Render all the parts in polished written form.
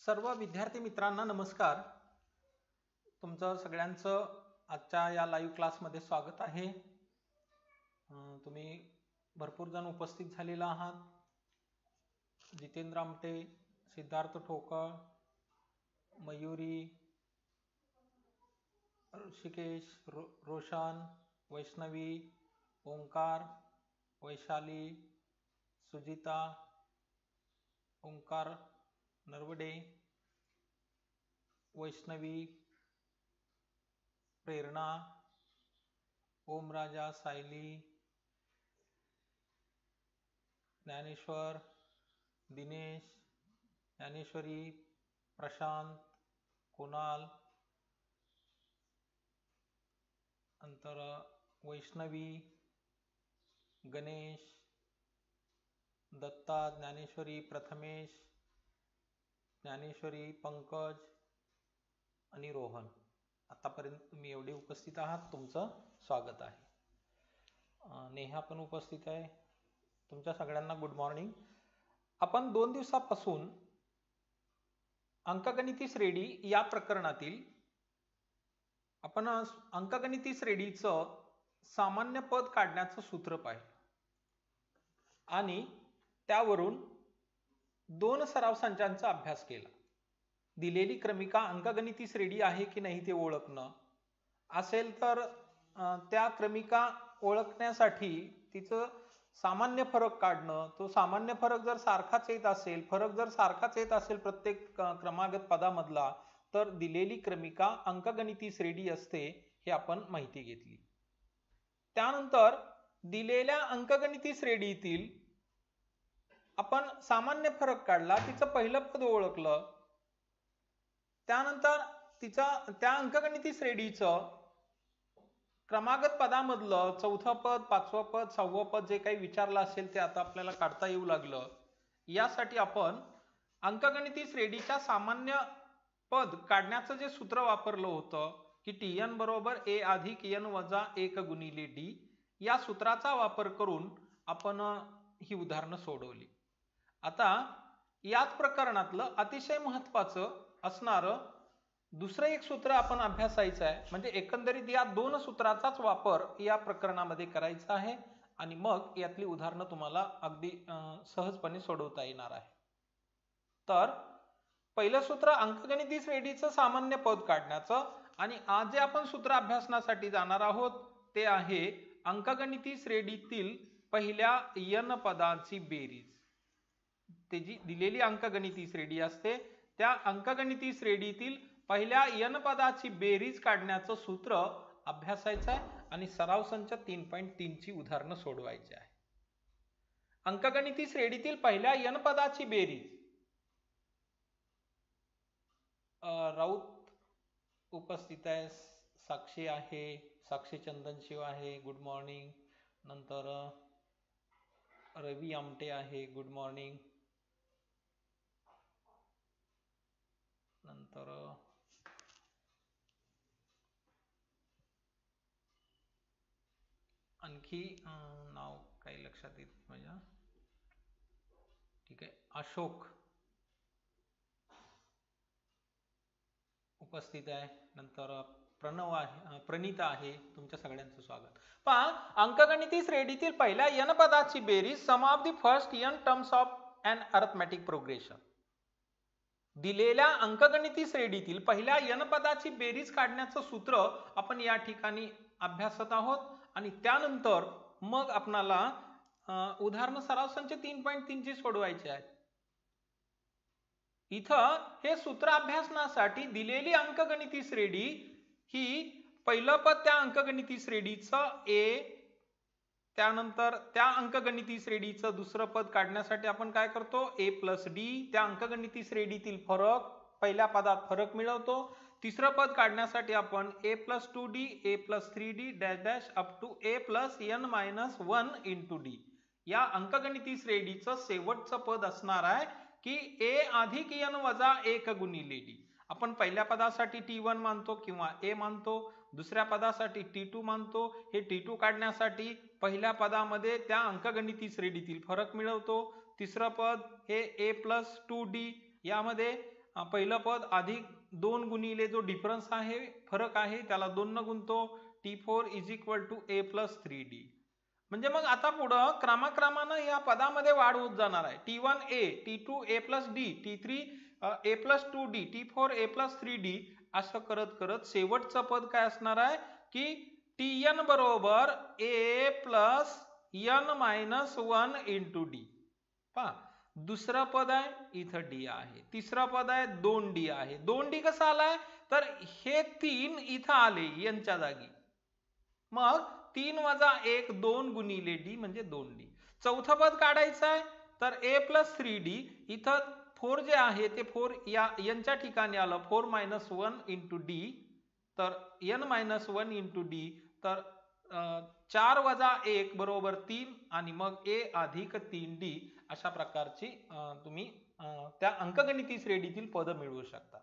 सर्व विद्यार्थी मित्रांना नमस्कार. तुमचं सगळ्यांचं आजच्या या लाईव्ह क्लासमध्ये स्वागत आहे. तुम्ही भरपूर जण उपस्थित झालेला आहात. जितेंद्र आमटे, सिद्धार्थ ठोकळ, मयुरी, ऋषिकेश, रोशन, वैष्णवी, ओंकार, वैशाली, सुजिता, ओंकार नरवडे, वैष्णवी, प्रेरणा, ओमराजा, सायली, ज्ञानेश्वर, दिनेश, ज्ञानेश्वरी, प्रशांत, कुणाल, नंतर वैष्णवी, गणेश, दत्ता, ज्ञानेश्वरी, प्रथमेश, ज्ञानेश्वरी, पंकज आणि रोहन. आतापर्यंत तुम्ही एवढे उपस्थित आहात, तुमचं स्वागत आहे. नेहा पण उपस्थित आहे. तुमच्या सगळ्यांना गुड मॉर्निंग. आपण 2 दिवसापासून अंकगणिती श्रेणी या प्रकरणातील आपण अंकगणिती श्रेणीचं सामान्य पद काढण्याचं सूत्र पाहिलं आणि त्यावरून 2 सराव संचांचा अभ्यास केला. दिलेली क्रमिका अंकगणिती श्रेणी आहे की नाही ते ओळखणं असेल तर त्या क्रमिका ओळखण्यासाठी तिचं सामान्य फरक काढणं. तो सामान्य फरक जर सारखाच येत असेल, फरक जर सारखाच येत असेल प्रत्येक क्रमागत पदामधला, तर दिलेली क्रमिका अंकगणिती श्रेणी असते हे आपण माहिती घेतली. त्यानंतर दिलेल्या अंकगणिती श्रेणीतील आपण सामान्य फरक काढला, तिचं पहिलं पद ओळखलं, त्यानंतर त्या अंकगणिती श्रेणीचं क्रमागत पदामधलं चौथं पद, 5वं पद, 6वं पद जे काही विचारलं असेल ते आता आपल्याला काढता येऊ लागलं. यासाठी आपण अंकगणिती श्रेणीच्या सामान्य पद काढण्याचं जे सूत्र वापरलं होतं की tn बरोबर a अधिक n वजा 1 गुणिले d, या सूत्राचा वापर करून आपण ही उदाहरणं सोडवली. आता याच प्रकरणातलं अतिशय महत्वाचं असणारं दुसरं एक सूत्र आपण अभ्यासायचं आहे. म्हणजे एकंदरीत या 2 सूत्राचाच वापर या प्रकरणामध्ये करायचा आहे आणि मग यातली उदाहरणं तुम्हाला अगदी सहजपणे सोडवता येणार आहे. तर पहिलं सूत्र अंकगणिती श्रेणीचं सामान्य पद काढण्याचं, आणि आज जे आपण सूत्र अभ्यासनासाठी जाणार आहोत ते आहे अंकगणिती श्रेणीतील पहिल्या n पदांची बेरीज. ते जी दिलेली अंकगणिती श्रेणी असते त्या अंकगणिती श्रेणीतील पहिल्या n पदाची बेरीज काढण्याचं सूत्र अभ्यासायचं आहे आणि सराव संच 3.3 ची उदाहरणं सोडवायची आहे. अंकगणिती श्रेणीतील पहिल्या n पदाची बेरीज. राऊत उपस्थित आहे, साक्षी आहे, साक्षी चंदनशिव आहे, गुड मॉर्निंग. नंतर रवी आमटे आहे, गुड मॉर्निंग. नंतर आणखी नाव काही लक्षात येत माझ्या. ठीक आहे, अशोक उपस्थित आहे. नंतर प्रणव आहे, प्रणिता आहे. तुमच्या सगळ्यांचं स्वागत. पहा, अंकगणिती श्रेणीतील पहिल्या n पदाची बेरीज sum of the first n terms of an arithmetic progression. दिलेल्या अंकगणिती श्रेणीतील पहिल्या n पदाची बेरीज काढण्याचं सूत्र आपण या ठिकाणी अभ्यासत आहोत आणि त्यानंतर मग आपणाला उदाहरण सराव संच 3.3 ची सोडवायचे आहेत. इथं हे सूत्र अभ्यासनासाठी दिलेली अंकगणिती श्रेणी ही पहिलं पद त्या अंकगणिती श्रेणीचं a, त्यानंतर त्या अंकगणिती श्रेणीचं दुसरं पद काढण्यासाठी आपण काय करतो, a प्लस d, त्या अंकगणिती श्रेणीतील फरक, पहिल्या पदात फरक मिळवतो. तिसरं पद काढण्यासाठी आपण a plus 2d, a plus 3d dash dash up to a plus n minus 1 into d. या अंकगणिती श्रेणीचं शेवटचं पद असणार आहे की a अधिक n वजा 1 गुणिले d. आपण पहिल्या पदासाठी t1 मानतो किंवा a मानतो, दुसऱ्या पदासाठी t2 मानतो. हे t2 काढण्यासाठी पहिल्या पदामध्ये त्या अंकगणिती श्रेणीतील फरक मिळवतो. तिसरं पद हे a प्लस 2d, यामध्ये पहिलं पद अधिक 2 गुणिले जो डिफरन्स आहे, फरक आहे, त्याला 2 न गुणतो. T4 is equal to a plus 3d. म्हणजे मग आता पुढं क्रमाक्रमानं या पदामध्ये वाढ होत जाणार आहे. T1 a, T2 a plus d, T3 a plus 2d, T4 a plus 3d असं करत करत शेवटचं पद काय असणार आहे की Tn बरोबर a plus n minus 1 into d. पहा, दुसरं पद आहे इथं d आहे, तिसरं पद आहे 2d आहे. 2d कसं आलाय तर हे 3 इथं आले यांच्या जागी. मग 3 वजा 1 2 गुणिले d म्हणजे 2d. चौथं पद काढायचं आहे तर a प्लस 3d. इथं 4 जे आहे ते 4 या यांच्या ठिकाणी आलं, 4 मायनस 1 इंटू d. तर n मायनस 1 इंटू d. तर 4 वजा 1 बरोबर 3 आणि मग a अधिक 3d अशा प्रकारची तुम्ही त्या अंकगणिती श्रेणीतील पद मिळवू शकता.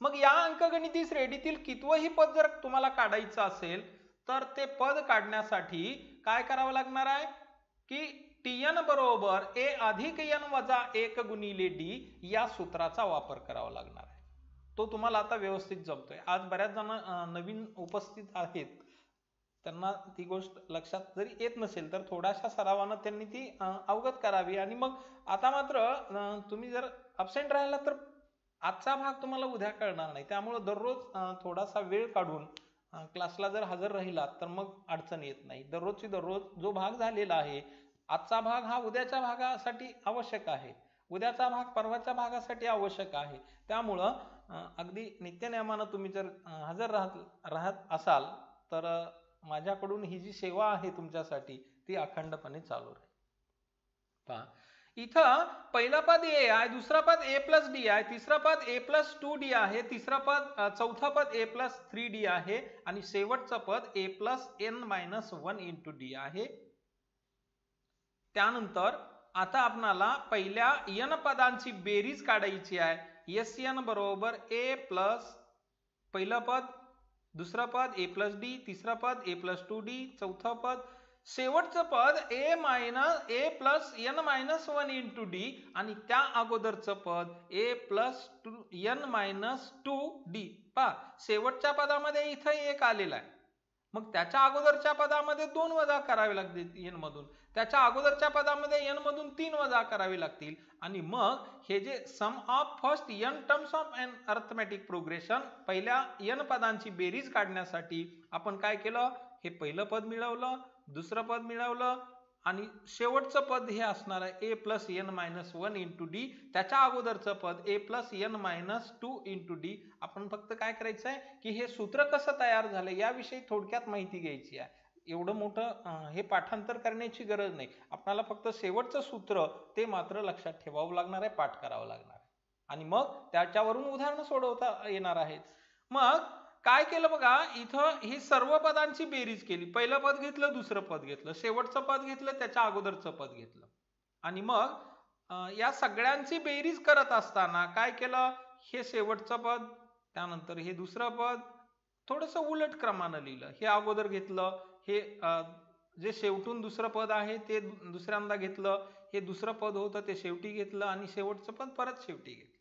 मग या अंकगणिती श्रेणीतील कितवंही पद जर तुम्हाला काढायचं असेल तर ते पद काढण्यासाठी काय करावं लागणार आहे की Tn बरोबर a अधिक n वजा 1 गुणिले d या सूत्राचा वापर करावा लागणार आहे. तो तुम्हाला आता व्यवस्थित जमतोय. आज बऱ्याच जण नवीन उपस्थित आहेत, त्यांना ती गोष्ट लक्षात जरी येत नसेल तर थोड्याशा सरावानं त्यांनी ती अवगत करावी. आणि मग आता मात्र तुम्ही जर अब्सेंट राहिला तर आजचा भाग तुम्हाला उद्या कळणार नाही. त्यामुळे दररोज थोडासा वेळ काढून क्लासला जर हजर राहिलात तर मग अडचण येत नाही. दररोजची दररोज जो भाग झालेला आहे, आजचा भाग हा उद्याच्या भागासाठी आवश्यक आहे, उद्याचा भाग परवाच्या भागासाठी आवश्यक आहे. त्यामुळं अगदी नित्यनेमानं तुम्ही जर हजर राहत असाल तर माझ्याकडून ही जी सेवा आहे तुमच्यासाठी ती अखंडपणे चालू राहील. पहा, इथं पहिलं पद a आहे, दुसरं पद a प्लस d आहे, तिसरं पद a प्लस 2d आहे, चौथं पद a प्लस 3d आहे आणि शेवटचं पद a plus n minus 1 into d आहे. त्यानंतर आता आपणाला पहिल्या n पदांची बेरीज काढायची आहे. Sn बरोबर a प्लस पहिलं पद, दुसरं पद a प्लस d, तिसरं पद a प्लस 2d, चौथं पद, शेवटचं पद a plus n minus 1 into d आणि त्या अगोदरचं पद a plus n minus 2d. पहा, शेवटच्या पदामध्ये इथं 1 आलेला आहे, मग त्याच्या अगोदरच्या पदामध्ये 2 वजा करावे लागतील n मधून, त्याच्या अगोदरच्या पदामध्ये n मधून 3 वजा करावे लागतील आणि मग हे जे sum of first n terms of an arithmetic progression, पहिल्या n पदांची बेरीज काढण्यासाठी आपण काय केलं, हे पहिलं पद मिळवलं, दुसरं पद मिळवलं आणि शेवटचं पद हे असणार आहे a plus n minus 1 into d. त्याच्या अगोदरचं पद a plus n minus 2 into d. आपण फक्त काय करायचं आहे की हे सूत्र कसं तयार झालं याविषयी थोडक्यात माहिती घ्यायची आहे. एवढं मोठं हे पाठांतर करण्याची गरज नाही. आपल्याला फक्त शेवटचं सूत्र ते मात्र लक्षात ठेवावं लागणार आहे, पाठ करावं लागणार आहे आणि मग त्याच्यावरून उदाहरणं सोडवता येणार आहेत. मग काय केलं बघा, इथं ही सर्व पदांची बेरीज केली. पहिलं पद घेतलं, दुसरं पद घेतलं, शेवटचं पद घेतलं, त्याच्या अगोदरचं पद घेतलं आणि मग या सगळ्यांची बेरीज करत असताना काय केलं, हे शेवटचं पद, त्यानंतर हे दुसरं पद थोडंसं उलट क्रमानं लिहिलं. हे अगोदर घेतलं, हे जे शेवटून दुसरं पद आहे ते दुसऱ्यांदा घेतलं, हे दुसरं पद होतं ते शेवटी घेतलं आणि शेवटचं पद परत शेवटी घेतलं.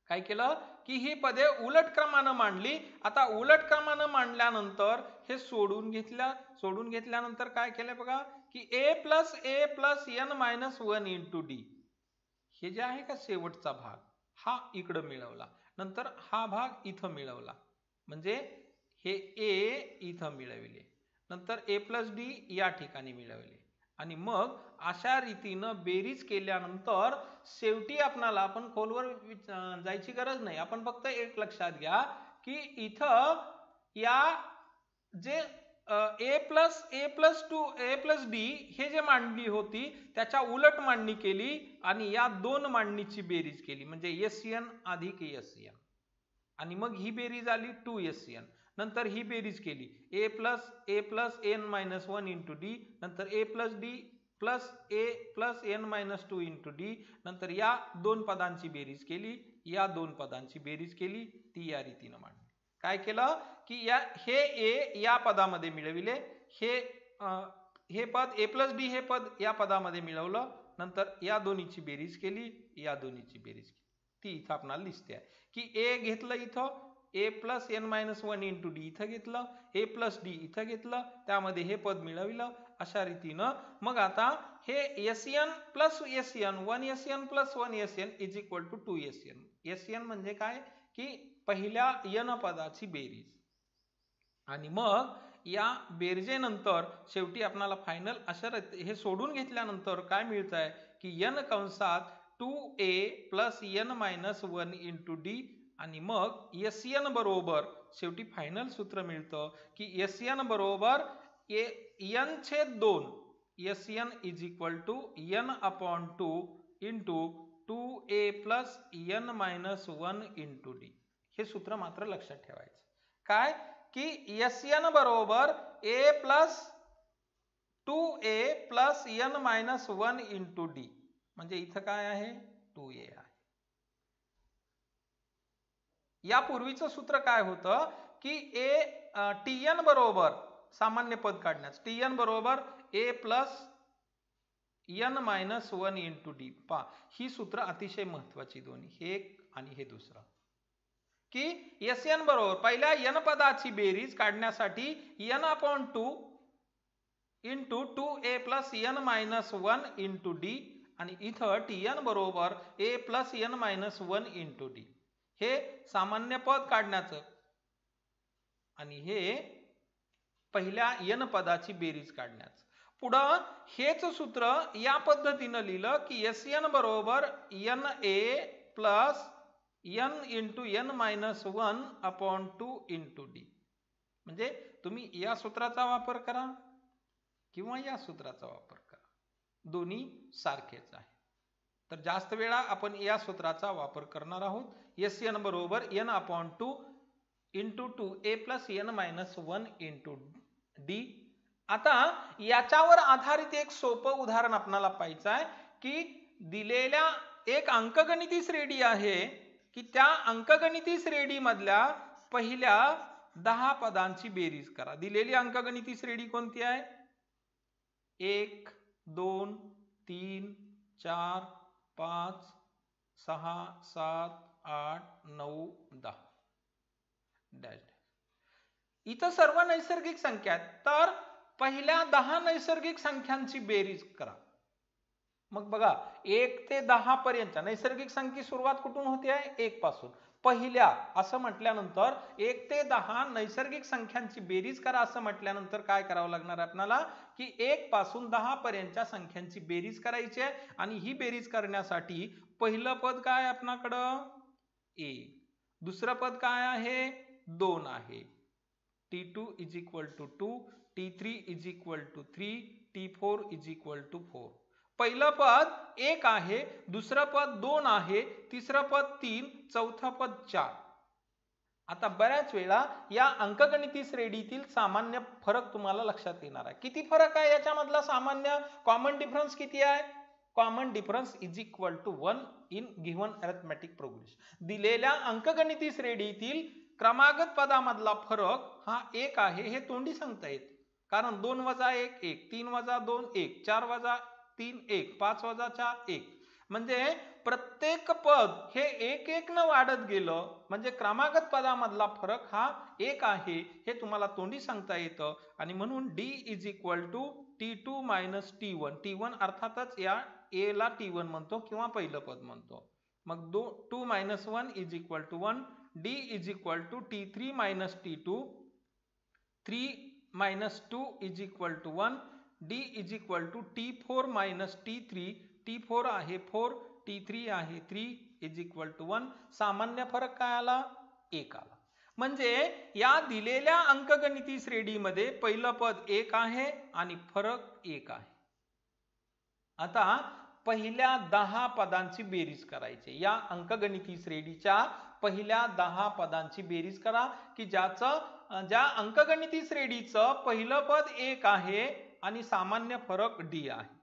काय केलं की ही पदे उलट क्रमानं मांडली. आता उलट क्रमानं मांडल्यानंतर हे सोडून घेतल्यानंतर काय केलं बघा की a plus n minus 1 into d. हे जे आहे का शेवटचा भाग हा इकडं मिळवला, नंतर हा भाग इथं मिळवला, म्हणजे हे a इथं मिळविले, नंतर a प्लस d या ठिकाणी मिळवले आणि मग अशा रीतीनं बेरीज केल्यानंतर शेवटी आपणाला, आपण खोलवर जायची गरज नाही, आपण फक्त एक लक्षात घ्या की इथं या जे a प्लस d हे जे मांडणी होती त्याच्या उलट मांडणी केली आणि या दोन मांडणीची बेरीज केली, म्हणजे Sn अधिक Sn आणि मग ही बेरीज आली 2Sn. नंतर ही बेरीज केली a plus n minus 1 into d, नंतर a plus d plus a plus n minus 2 into d, नंतर या दोन पदांची बेरीज केली, या दोन पदांची बेरीज केली, ती या रीतीनं मांडली. काय केलं की हे a या पदामध्ये मिळविले, हे पद a प्लस d हे पद या पदामध्ये मिळवलं, नंतर या दोन्हीची बेरीज केली, या दोन्हीची बेरीज केली. ती इथं आपल्याला दिसते आहे की ए घेतलं इथं a plus N minus one into d इथं घेतलं, ए प्लस डी इथं घेतलं, त्यामध्ये हे पद मिळविलं. अशा रीतीनं मग आता हे S N plus S N, one S N plus one S N is equal to 2 S N. S N म्हणजे काय की पहिल्या एन पदाची बेरीज. आणि मग या बेरजेनंतर शेवटी आपल्याला फायनल अशा हे सोडून घेतल्यानंतर काय मिळत आहे की एन कंसात 2a plus N minus one into D. आणि मग एस एन बरोबर शेवटी फायनल सूत्र मिळतं की एस एन बरोबर एन छेद 2 S N is equal to N upon 2 into 2a plus N minus one into D. हे सूत्र मात्र लक्षात ठेवायचं काय की एस एन बरोबर a plus 2a plus N minus one into D. म्हणजे इथं काय आहे 2a आहे. यापूर्वीचं सूत्र काय होतं की टी एन बरोबर सामान्य पद काढण्याचं टी एन बरोबर a plus N minus one into d. पा ही सूत्र अतिशय महत्वाची दोन्ही, हे एक आणि हे दुसरं की एस एन बरोबर पहिल्या एन पदाची बेरीज काढण्यासाठी n upon 2 into 2a plus N minus one into D. आणि इथं टी एन बरोबर a plus N minus one into D. हे सामान्य पद काढण्याचं आणि हे पहिल्या एन पदाची बेरीज काढण्याचं. पुढं हेच सूत्र या पद्धतीनं लिहिलं की एस एन बरोबर N A plus N into N minus one upon 2 into D. म्हणजे तुम्ही या सूत्राचा वापर करा किंवा या सूत्राचा वापर करा, दोन्ही सारखेच आहे. तर जास्त वेळा आपण या सूत्राचा वापर करणार आहोत. एस एन बरोबर N upon 2 into 2a plus N minus one into D. आता याच्यावर आधारित एक सोपं उदाहरण आपल्याला पाहायचं आहे की दिलेल्या एक अंकगणिती श्रेणी आहे की त्या अंकगणिती श्रेणी मधल्या पहिल्या 10 पदांची बेरीज करा. दिलेली अंकगणिती श्रेणी कोणती आहे 1 2 3 4 5 6 7 8 9 10 डॅश. इथं सर्व नैसर्गिक संख्या आहेत, तर पहिल्या 10 नैसर्गिक संख्यांची बेरीज करा. मग बघा 1 ते 10 पर्यंतच्या नैसर्गिक संख्येची सुरुवात कुठून होते आहे 1 पासून. पहिल्या असं म्हटल्यानंतर 1 ते 10 नैसर्गिक संख्यांची बेरीज करा असं म्हटल्यानंतर काय करावं लागणार आपल्याला की 1 पासून 10 पर्यंतच्या संख्यांची बेरीज करायची आहे. आणि ही बेरीज करण्यासाठी पहिलं पद काय आपल्याकडं a, दुसरं पद काय आहे 2 आहे, t2 is equal to 2, t3 is equal to 3, t4 is equal to 4. पहिलं पद 1 आहे, दुसरं पद 2 आहे, तिसरं पद 3, चौथं पद 4. आता बऱ्याच वेळा या अंकगणिती श्रेणीतील सामान्य फरक तुम्हाला लक्षात येणार आहे. किती फरक आहे याच्यामधला सामान्य कॉमन डिफरन्स किती आहे? Common difference is equal to 1 in given arithmetic progression. दिलेल्या अंकगणिती श्रेणीतील क्रमागत पदामधला फरक हा 1 आहे हे तोंडी सांगता येत, कारण 2 वजा 1 1, 3 वजा 2 1, 4 वजा 3 1, 5 वजा 4 1. म्हणजे प्रत्येक पद हे 1 1 न वाढत गेलं, म्हणजे क्रमागत पदामधला फरक हा 1 आहे हे तुम्हाला तोंडी सांगता येतं. आणि म्हणून d is equal to t2 minus t1. t1 अर्थातच या a ला t1 म्हणतो किंवा पहिलं पद म्हणतो. मग 2 minus 1 is equal to 1, d is equal to t3 minus t2, 3 minus 2 is equal to 1, d is equal to t4 minus t3, t4 आहे 4, t3 आहे 3 इज इक्वल टू 1. सामान्य फरक काय आला 1 आला. म्हणजे या दिलेल्या अंकगणिती श्रेणीमध्ये पहिलं पद 1 आहे आणि फरक 1 आहे. आता पहिल्या 10 पदांची बेरीज करायची. या अंकगणिती श्रेणीच्या पहिल्या 10 पदांची बेरीज करा की ज्या अंकगणिती श्रेणीचं पहिलं पद 1 आहे आणि सामान्य फरक d आहे.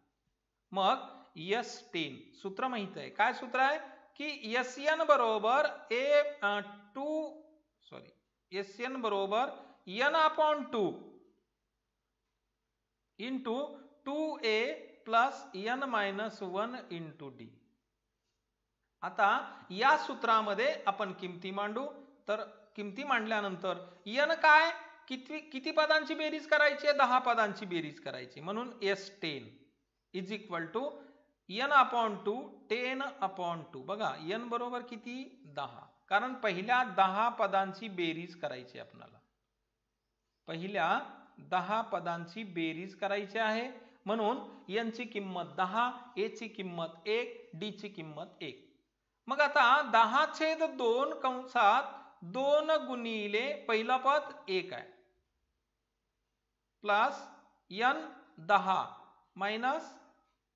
मग S10 सूत्र माहित आहे. काय सूत्र आहे की SN बरोबर SN बरोबर n upon 2 into 2a plus n minus 1 into d. आता या सूत्रामध्ये आपण किमती मांडू. तर किमती मांडल्यानंतर n काय, किती पदांची बेरीज करायची आहे, 10 पदांची बेरीज करायची, म्हणून S10 is equal to n/2 10/2. बघा n बरोबर किती, 10, कारण पहिल्या 10 पदांची बेरीज करायची आपल्याला, पहिल्या 10 पदांची बेरीज करायची आहे, म्हणून n ची किंमत 10, a ची किंमत 1, d ची किंमत 1. मग आता 10/2 कंसात 2 गुणिले पहिला पद 1 आहे plus n 10 minus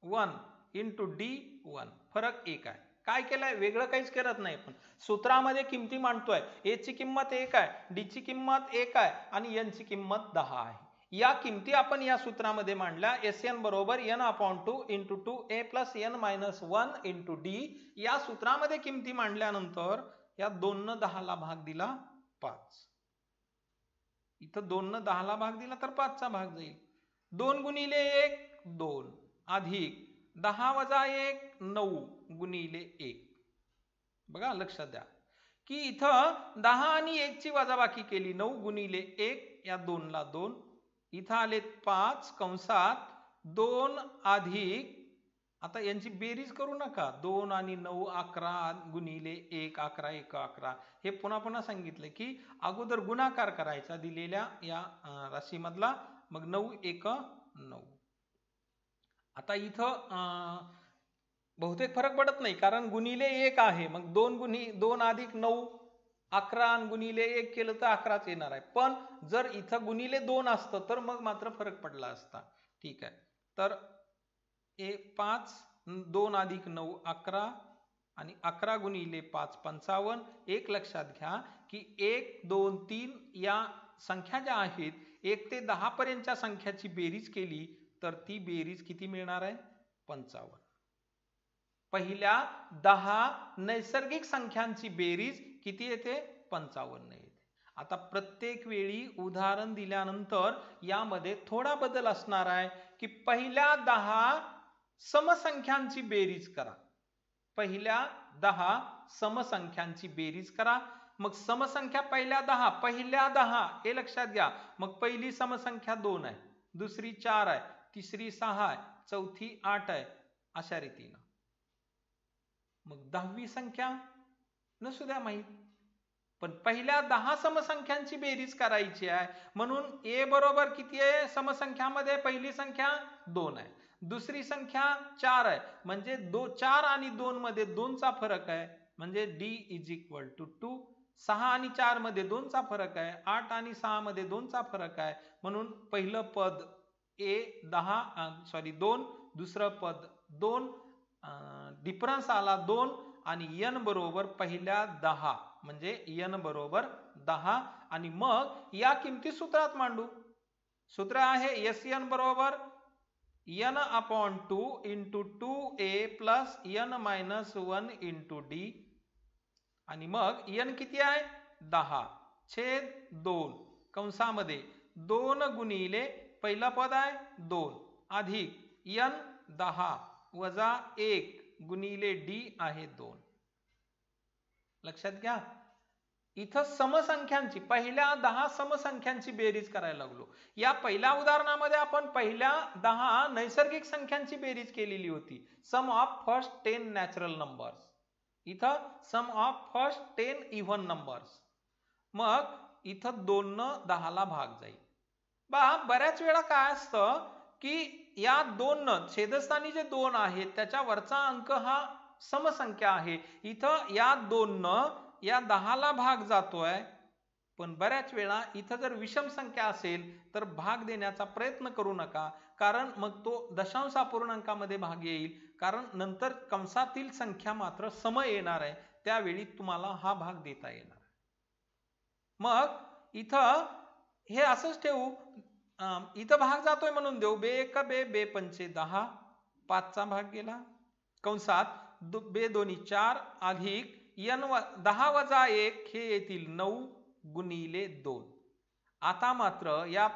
1 into d 1, फरक 1 आहे. काय केलंय, वेगळं काहीच करत नाही, पण सूत्रामध्ये किमती मांडतोय. a ची किंमत 1 आहे, d ची किंमत 1 आहे आणि n ची किंमत 10 आहे. या किमती आपण या सूत्रामध्ये मांडल्या. Sn बरोबर n/2 into 2a plus n minus 1 into d. या सूत्रामध्ये किमती मांडल्यानंतर या 2 न 10 ला भाग दिला 5, इथं 2 न 10 ला भाग दिला तर 5 चा भाग जाईल. 2 गुणिले 1 2 अधिक 10 वजा 1 9 गुणिले 1. बघा लक्षात द्या की इथं 10 आणि 1 ची वजाबाकी केली, 9 गुणिले 1, या 2 ला 2, इथं आले 5 कंसात 2 अधिक, आता यांची बेरीज करू नका, 2 आणि 9 11 गुणिले 1 11 1 11. हे पुन्हा पुन्हा सांगितलं की अगोदर गुणाकार करायचा दिलेल्या या राशीमधला, मग 9 1 9. आता इथं बहुतेक फरक पडत नाही, कारण गुणिले 1 आहे, मग 2 अधिक 9 11 गुणिले 1 केलं तर 11च येणार आहे. पण जर इथं गुणिले 2 असतं तर मग मात्र फरक पडला असता. ठीक आहे, तर 5 2 अधिक 9 11 आणि 11 गुणिले 5 55. एक लक्षात घ्या की 1 2 3 या संख्या ज्या आहेत 1 ते 10 पर्यंतच्या संख्याची बेरीज केली तर ती बेरीज किती मिळणार आहे, 55. पहिल्या 10 नैसर्गिक संख्यांची बेरीज किती येते, 55 येते. आता प्रत्येक वेळी उदाहरण दिल्यानंतर यामध्ये थोडा बदल असणार आहे की पहिल्या 10 समसंख्यांची बेरीज करा, पहिल्या 10 समसंख्यांची बेरीज करा. मग समसंख्या पहिल्या 10 हे लक्षात घ्या. मग पहिली समसंख्या 2 आहे, दुसरी 4 आहे, तिसरी 6 आहे, चौथी 8 आहे, अशा रीतीनं. मग 10वी संख्या नसू द्या माहित, पण पहिल्या 10 समसंख्यांची बेरीज करायची आहे, म्हणून a बरोबर किती आहे समसंख्यामध्ये, पहिली संख्या 2 आहे, दुसरी संख्या 4 आहे, म्हणजे 4 आणि 2 मध्ये 2 चा फरक आहे, म्हणजे d इज इक्वल टू 2. 6 आणि 4 मध्ये 2 चा फरक आहे, 8 आणि 6 मध्ये 2 चा फरक आहे, म्हणून पहिलं पद 2, दुसरं पद 2, डिफरन्स आला 2 आणि n बरोबर पहिल्या 10, म्हणजे n बरोबर 10. आणि मग या किमती सूत्रात मांडू. सूत्र आहे Sn बरोबर n/2 into 2a plus n minus 1 into d. आणि मग n किती आहे, 10/2 कंसामध्ये 2 गुणिले पहिला पद आहे 2 अधिक n 10 वजा 1 गुणिले d आहे 2. लक्षात घ्या, इथं समसंख्यांची, पहिल्या 10 समसंख्यांची बेरीज करायला लागलो. या पहिल्या उदाहरणामध्ये आपण पहिल्या 10 नैसर्गिक संख्यांची बेरीज केलेली होती, सम ऑफ फर्स्ट 10 नॅचरल नंबर्स. इथं सम ऑफ फर्स्ट 10 इव्हन नंबर्स. मग इथं 2 न 10 ला भाग जाईल. बऱ्याच वेळा काय असतं की या 2 न छेदस्थानी जे 2 आहेत त्याच्या वरचा अंक हा समसंख्या आहे, इथं या 2 न या 10 ला भाग जातोय, पण बऱ्याच वेळा इथं जर विषम संख्या असेल तर भाग देण्याचा प्रयत्न करू नका, कारण मग तो दशांश अपूर्णांकामध्ये भाग येईल, कारण नंतर कंसातील संख्या मात्र सम येणार आहे, त्यावेळी तुम्हाला हा भाग देता येणार. मग इथं हे असंच ठेवू, इथं भाग जातोय म्हणून देऊ, बे 1 बे 5 10, 5 चा भाग गेला, कंसात बे 2 4 अधिक n 10 वजा 1 हे येतील 9 गुणिले 2. आता मात्र या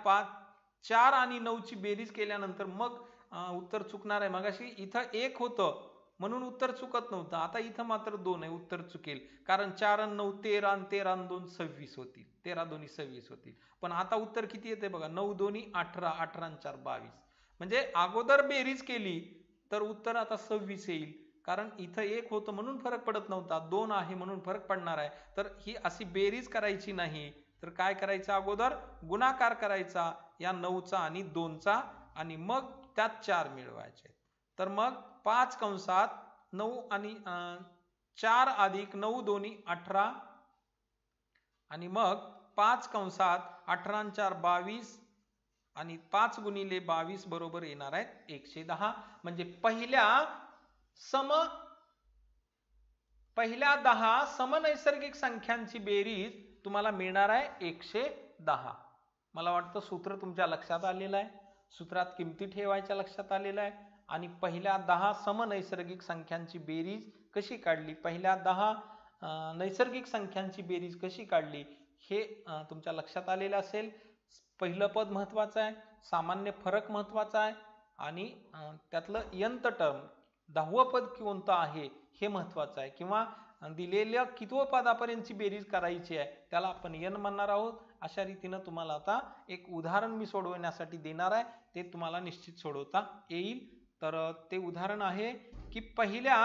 4 आणि 9 ची बेरीज केल्यानंतर मग उत्तर चुकणार आहे. मगाशी इथं 1 होतं, म्हणून उत्तर चुकत नव्हतं. आता इथं मात्र 2 आहे, उत्तर चुकेल. कारण 4 आणि 9 13 आणि 13 आणि 2 26 होतील. 13 दोन्ही 26 होतील. पण आता उत्तर किती येते बघा, 9 दोन्ही 18, 18 आणि 4 22. म्हणजे अगोदर बेरीज केली तर उत्तर आता 26 येईल. कारण इथं 1 होतं म्हणून फरक पडत नव्हता, 2 आहे म्हणून फरक पडणार आहे. तर ही अशी बेरीज करायची नाही, तर काय करायचं, अगोदर गुणाकार करायचा या 9चा आणि 2चा आणि मग त्यात 4 मिळवायचे. तर मग 5 कंसात 9 आणि 4 अधिक 9 दोन्ही 18 आणि मग 5 कंसात 18 आणि 4 22 आणि 5 गुणिले 22 बरोबर येणार आहेत 110. म्हणजे पहिल्या 10 समनैसर्गिक संख्यांची बेरीज तुम्हाला मिळणार आहे 110. मला वाटतं सूत्र तुमच्या लक्षात आलेलं आहे. सूत्रात किमती ठेवायच्या लक्षात आलेलं आहे. आणि पहिल्या 10 समनैसर्गिक संख्यांची बेरीज कशी काढली, पहिल्या 10 नैसर्गिक संख्यांची बेरीज कशी काढली हे तुमच्या लक्षात आलेलं असेल. पहिलं पद महत्वाचं आहे, सामान्य फरक महत्वाचा आहे आणि त्यातलं nth टर्म 10वं पद कोणतं आहे हे महत्वाचं आहे. किंवा दिलेल्या कितवं पदापर्यंतची बेरीज करायची आहे त्याला आपण n म्हणणार आहोत. अशा रीतीनं तुम्हाला आता एक उदाहरण मी सोडवण्यासाठी देणार आहे, ते तुम्हाला निश्चित सोडवता येईल. तर ते उदाहरण आहे की पहिल्या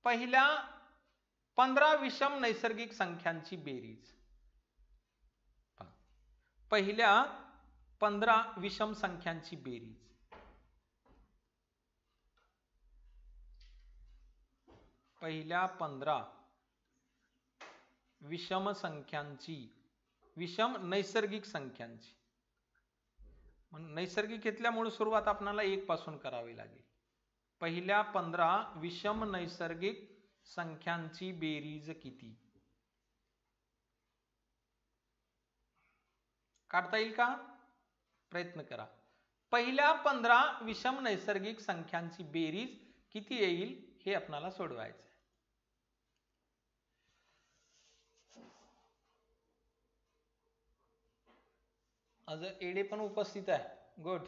15 विषम नैसर्गिक संख्यांची बेरीज. पहिल्या 15 विषम संख्यांची बेरीज. पहिल्या 15 विषम संख्यांची, विषम नैसर्गिक संख्यांची, नैसर्गिक घेतल्यामुळे सुरुवात आपल्याला 1 पासून करावी लागेल. पहिल्या 15 विषम नैसर्गिक संख्यांची बेरीज किती काढता येईल का, प्रयत्न करा. पहिल्या 15 विषम नैसर्गिक संख्यांची बेरीज किती येईल हे आपल्याला सोडवायचं आहे. आज एडे पण उपस्थित आहे. गुड.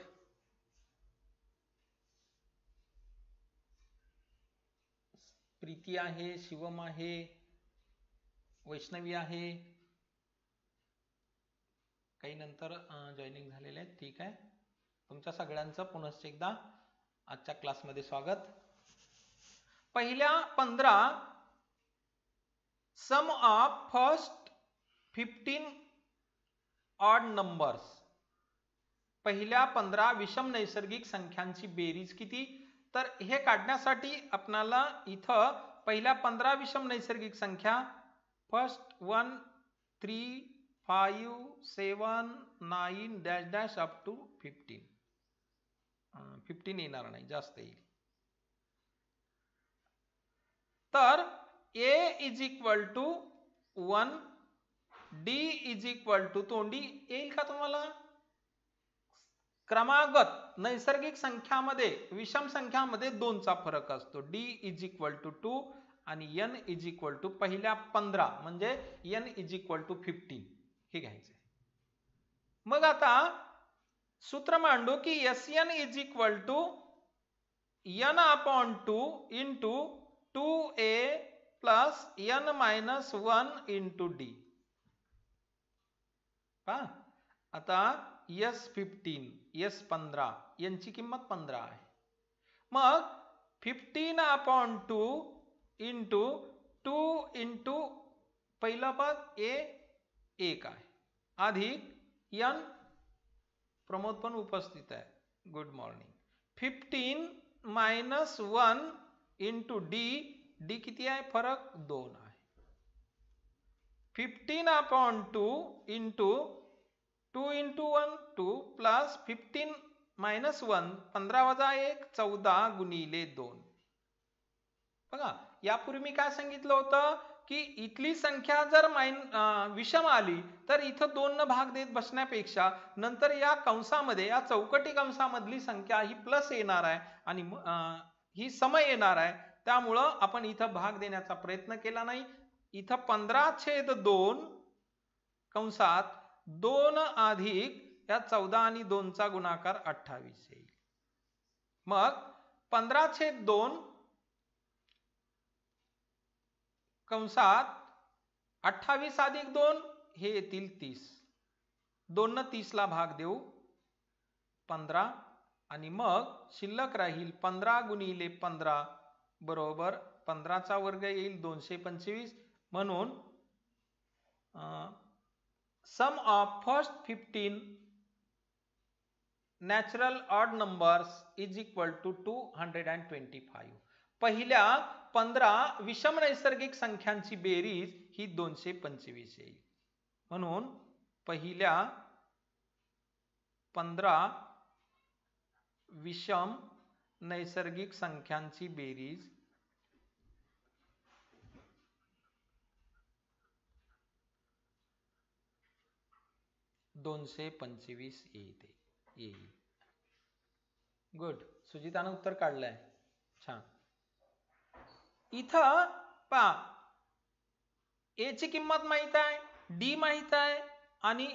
प्रीती आहे, शिवम आहे, वैष्णवी आहे, काही नंतर जॉईनिंग झालेले आहेत. ठीक आहे, तुमच्या सगळ्यांचं पुनश्च एकदा आजच्या क्लासमध्ये स्वागत. पहिल्या 15 सम ऑफ फर्स्ट 15 ऑड नंबर्स. पहिल्या 15 विषम नैसर्गिक संख्यांची बेरीज किती. तर हे काढण्यासाठी आपल्याला इथं पहिल्या 15 विषम नैसर्गिक संख्या first 1 3 5 7 9 dash dash up to 15. 15 येणार नाही, जास्त येईल. तर a is equal to 1, d is equal to, तोंडी येईल का तुम्हाला, क्रमागत नैसर्गिक संख्यामध्ये विषम संख्यामध्ये 2चा फरक असतो. d इज इक्वल टू 2 आणि n इज इक्वल टू पहिल्या 15 म्हणजे n इज इक्वल टू 15 हे घ्यायचं. मग आता सूत्र मांडू की Sn is equal to n upon 2 into 2a plus n minus 1 into d. पहा आता S15 यांची किंमत 15 आहे. मग 15 अपॉन 2 इंटू 2 इंटू पहिलं पद a 1 आहे अधिक n, प्रमोद पण उपस्थित आहे, good morning. 15 minus 1 into d किती आहे, फरक 2 आहे. 15 upon 2 into 2 into 1 2 plus 15 minus 1 15 वजा 1 14 गुणिले 2. बघा यापूर्वी मी काय सांगितलं होतं की इथली संख्या जर विषम आली तर इथं 2 न भाग देत बसण्यापेक्षा नंतर या कंसामध्ये, या चौकटी कंसामधली संख्या ही प्लस येणार आहे आणि ही सम येणार आहे. त्यामुळं आपण इथं भाग देण्याचा प्रयत्न केला नाही. इथं 15/2 कंसात 2 अधिक या 14 आणि 2 चा गुणाकार 28 येईल. मग 15/2 कंसात 28 अधिक 2 हे येतील 30. 2 न 30 ला भाग देऊ 15 आणि मग शिल्लक राहील 15 गुणिले 15 बरोबर 15 चा वर्ग येईल 225. म्हणून sum of first 15 natural odd numbers is equal to 225. पहिल्या 15 विषम नैसर्गिक संख्यांची बेरीज ही 225 येईल. म्हणून पहिल्या 15 विषम नैसर्गिक संख्यांची बेरीज 225 येईल. गुड. सुजितानं उत्तर काढलंय. छान. इथं पहा ए ची किंमत माहित आहे, डी माहित आहे आणि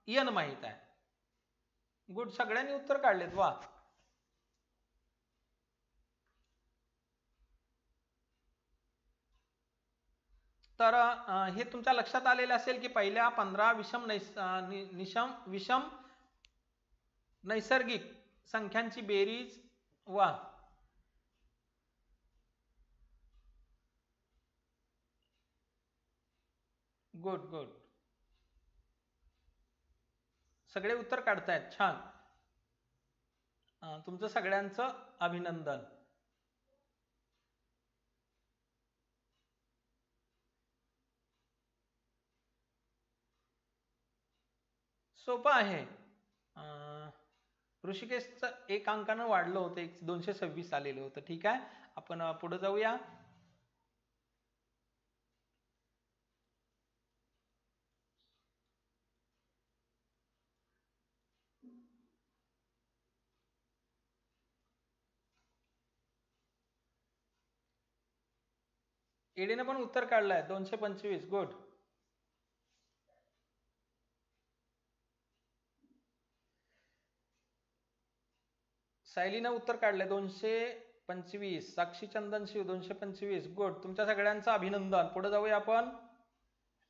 एन माहित आहे. गुड. सगळ्यांनी उत्तर काढलेत. वा. तर हे तुमच्या लक्षात आलेलं असेल की पहिल्या 15 विषम नैसर्गिक संख्यांची बेरीज. वा. Good good. सगळे उत्तर काढतायत. छान. तुमचं सगळ्यांचं अभिनंदन. सोपं आहे. ऋषिकेशचं 1 अंकानं वाढलं होतं, 226 आलेलं होतं. ठीक आहे, आपण पुढे जाऊया. एडीने पण उत्तर काढलंय 225. गुड. सायलीनं उत्तर काढलंय 225. साक्षी चंदन शिव 225. गुड. तुमच्या सगळ्यांचं अभिनंदन. पुढे जाऊया आपण.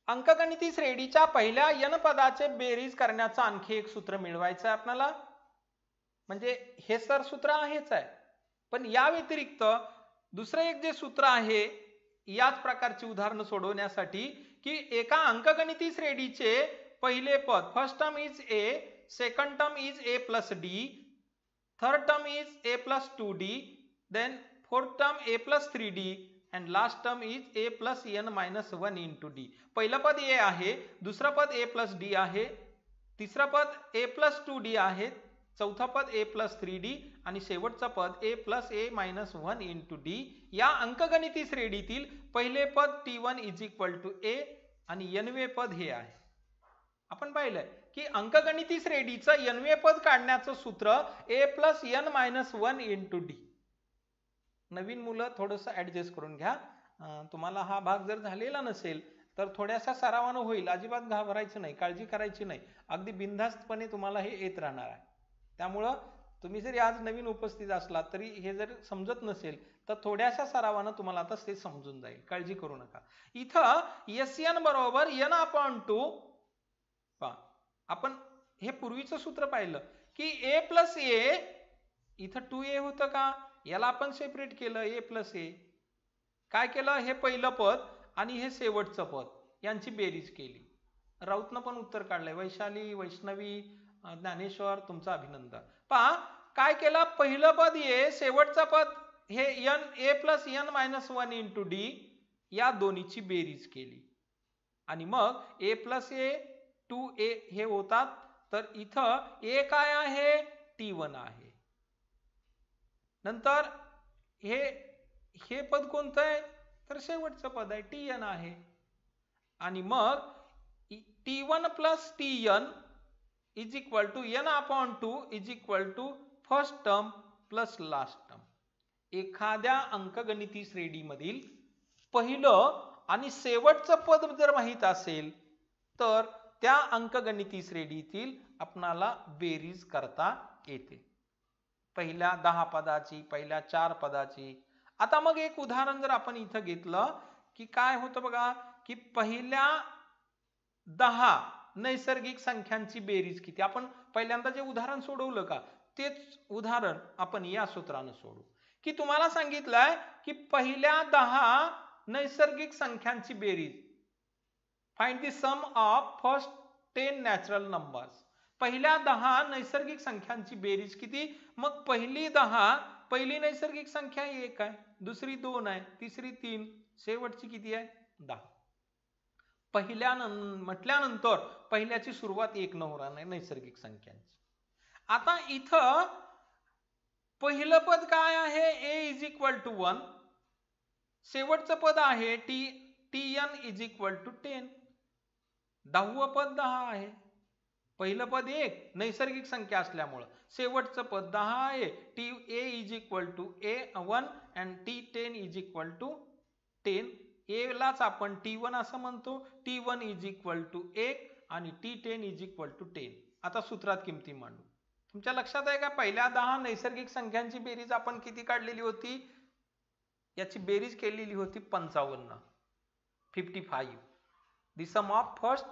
अंकगणिती श्रेणीच्या पहिल्या n पदाचे बेरीज करण्याचं आणखी एक सूत्र मिळवायचं आहे आपल्याला. म्हणजे हे सर सूत्र आहेच आहे, पण या व्यतिरिक्त दुसरं एक जे सूत्र आहे याच प्रकारची उदाहरणं सोडवण्यासाठी, की एका अंकगणिती श्रेणीचे पहिले पद first term is a, second term is a plus d, third term is a plus 2d, then fourth term a plus 3d and last term is a plus n minus 1 into d. पहिलं पद a आहे, दुसरं पद a plus d आहे, तिसरं पद a plus 2d आहे, चौथं पद a plus 3d आणि शेवटचं पद a plus a minus 1 into d. या अंकगणिती श्रेणीतील पहिले पद t1 is equal to a आणि nवे पद हे आहे. आपण पाहिलंय की अंकगणिती श्रेणीचं nवे पद काढण्याचं सूत्र a plus n minus 1 into d. नवीन मुलं थोडंसं ऍडजस्ट करून घ्या. तुम्हाला हा भाग जर झालेला नसेल तर थोड्याशा सरावानं होईल. अजिबात घाबरायचं नाही, काळजी करायची नाही. अगदी बिनधास्तपणे तुम्हाला हे येत राहणार आहे. त्यामुळं तुम्ही जरी आज नवीन उपस्थित असलात तरी हे जर समजत नसेल तर थोड्याशा सरावानं तुम्हाला आता ते समजून जाईल. काळजी करू नका. इथं Sn बरोबर n/2. आपण हे पूर्वीचं सूत्र पाहिलं की a plus a, इथं 2a होतं का, याला आपण सेपरेट केलं a plus a. काय केलं, हे पहिलं पद आणि हे शेवटचं पद यांची बेरीज केली. राऊतनं पण उत्तर काढलंय. वैशाली, वैष्णवी, ज्ञानेश्वर, तुमचं अभिनंदन. पहा काय केलं, पहिलं पद a, शेवटचं पद हे a plus n minus 1 into d या दोन्हीची बेरीज केली आणि मग a plus a 2a हे होतात. तर इथं a काय आहे, t1 आहे. नंतर हे पद कोणतं आहे, तर शेवटचं पद आहे tn आहे. आणि मग t1 plus tn is equal to n/2 is equal to first term plus last term. एखाद्या अंकगणिती श्रेणीमधील पहिलं आणि शेवटचं पद जर माहित असेल तर त्या अंकगणिती श्रेणीतील आपणाला बेरीज करता येते, पहिल्या 10 पदाची, पहिल्या 4 पदाची. आता मग एक उदाहरण जर आपण इथं घेतलं की काय होतं बघा, की पहिल्या 10 नैसर्गिक संख्यांची बेरीज किती. आपण पहिल्यांदा जे उदाहरण सोडवलं का, तेच उदाहरण आपण या सूत्रानं सोडू, की तुम्हाला सांगितलंय की पहिल्या 10 नैसर्गिक संख्यांची बेरीज, find the sum of first 10 natural numbers. पहिल्या 10 नैसर्गिक संख्यांची बेरीज किती. मग पहिली नैसर्गिक संख्या 1 आहे, दुसरी 2 आहे, तिसरी 3, शेवटची किती आहे 10. पहिल्या म्हटल्यानंतर पहिल्याची सुरुवात 1 न होणार आहे नैसर्गिक संख्यांची. आता इथं पहिलं पद काय आहे, a इज इक्वल टू 1. शेवटचं पद आहे tn इज इक्वल टू 10. 10वं पद 10 आहे. पहिलं पद 1 नैसर्गिक संख्या असल्यामुळे, शेवटचं पद 10 आहे. a is equal to a1 and t10 is equal to 10. a लाच आपण t1 असं म्हणतो. t1 इज इक्वल टू 1 आणि t10 इज इक्वल टू 10. आता सूत्रात किमती मांडू. तुमच्या लक्षात आहे का, पहिल्या 10 नैसर्गिक संख्यांची बेरीज आपण किती काढलेली होती, याची बेरीज केलेली होती 55. The sum of first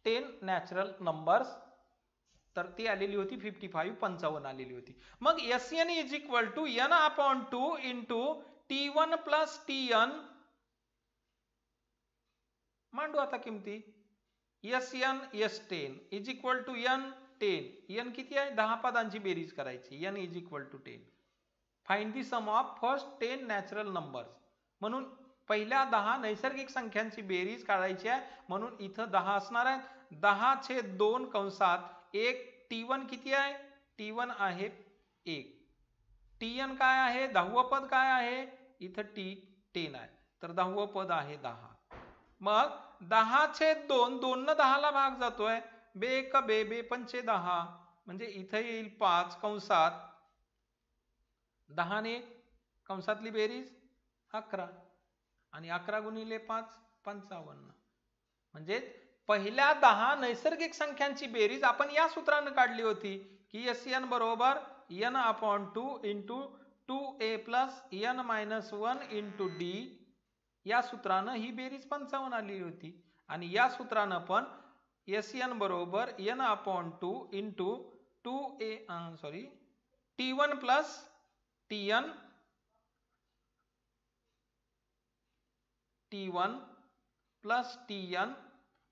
10 natural numbers, तर ती आलेली होती 55 आलेली होती. मग Sn is equal to n/2 into t1 plus tn. मांडू आता किमती. Sn S10 is equal to n10. n किती आहे, 10 पदांची बेरीज करायची, n is equal to 10. Find the sum of first 10 natural numbers. म्हणून पहिल्या 10 नैसर्गिक संख्यांची बेरीज काढायची आहे, म्हणून इथं 10 असणार आहे. 10/2 कंसात 1. t1 किती आहे, t1 आहे 1. tn काय आहे, 10वं पद काय आहे, इथं t10 आहे, तर 10वं पद आहे 10. मग 10/2, 2 न 10 ला भाग जातोय, बे 1 बे, बे 5 10, म्हणजे इथं येईल 5 कंसात 10 ने कंसातली बेरीज 11 आणि 11 गुणिले 5 55. म्हणजे पहिल्या 10 नैसर्गिक संख्यांची बेरीज आपण या सूत्राने काढली होती की Sn बरोबर n/2 into 2a plus n-1 into d. या सूत्रानं ही बेरीज 55 आली होती. आणि या सूत्रानं पण Sn बरोबर n/2 into 2a t1 plus tn, t1 plus tn,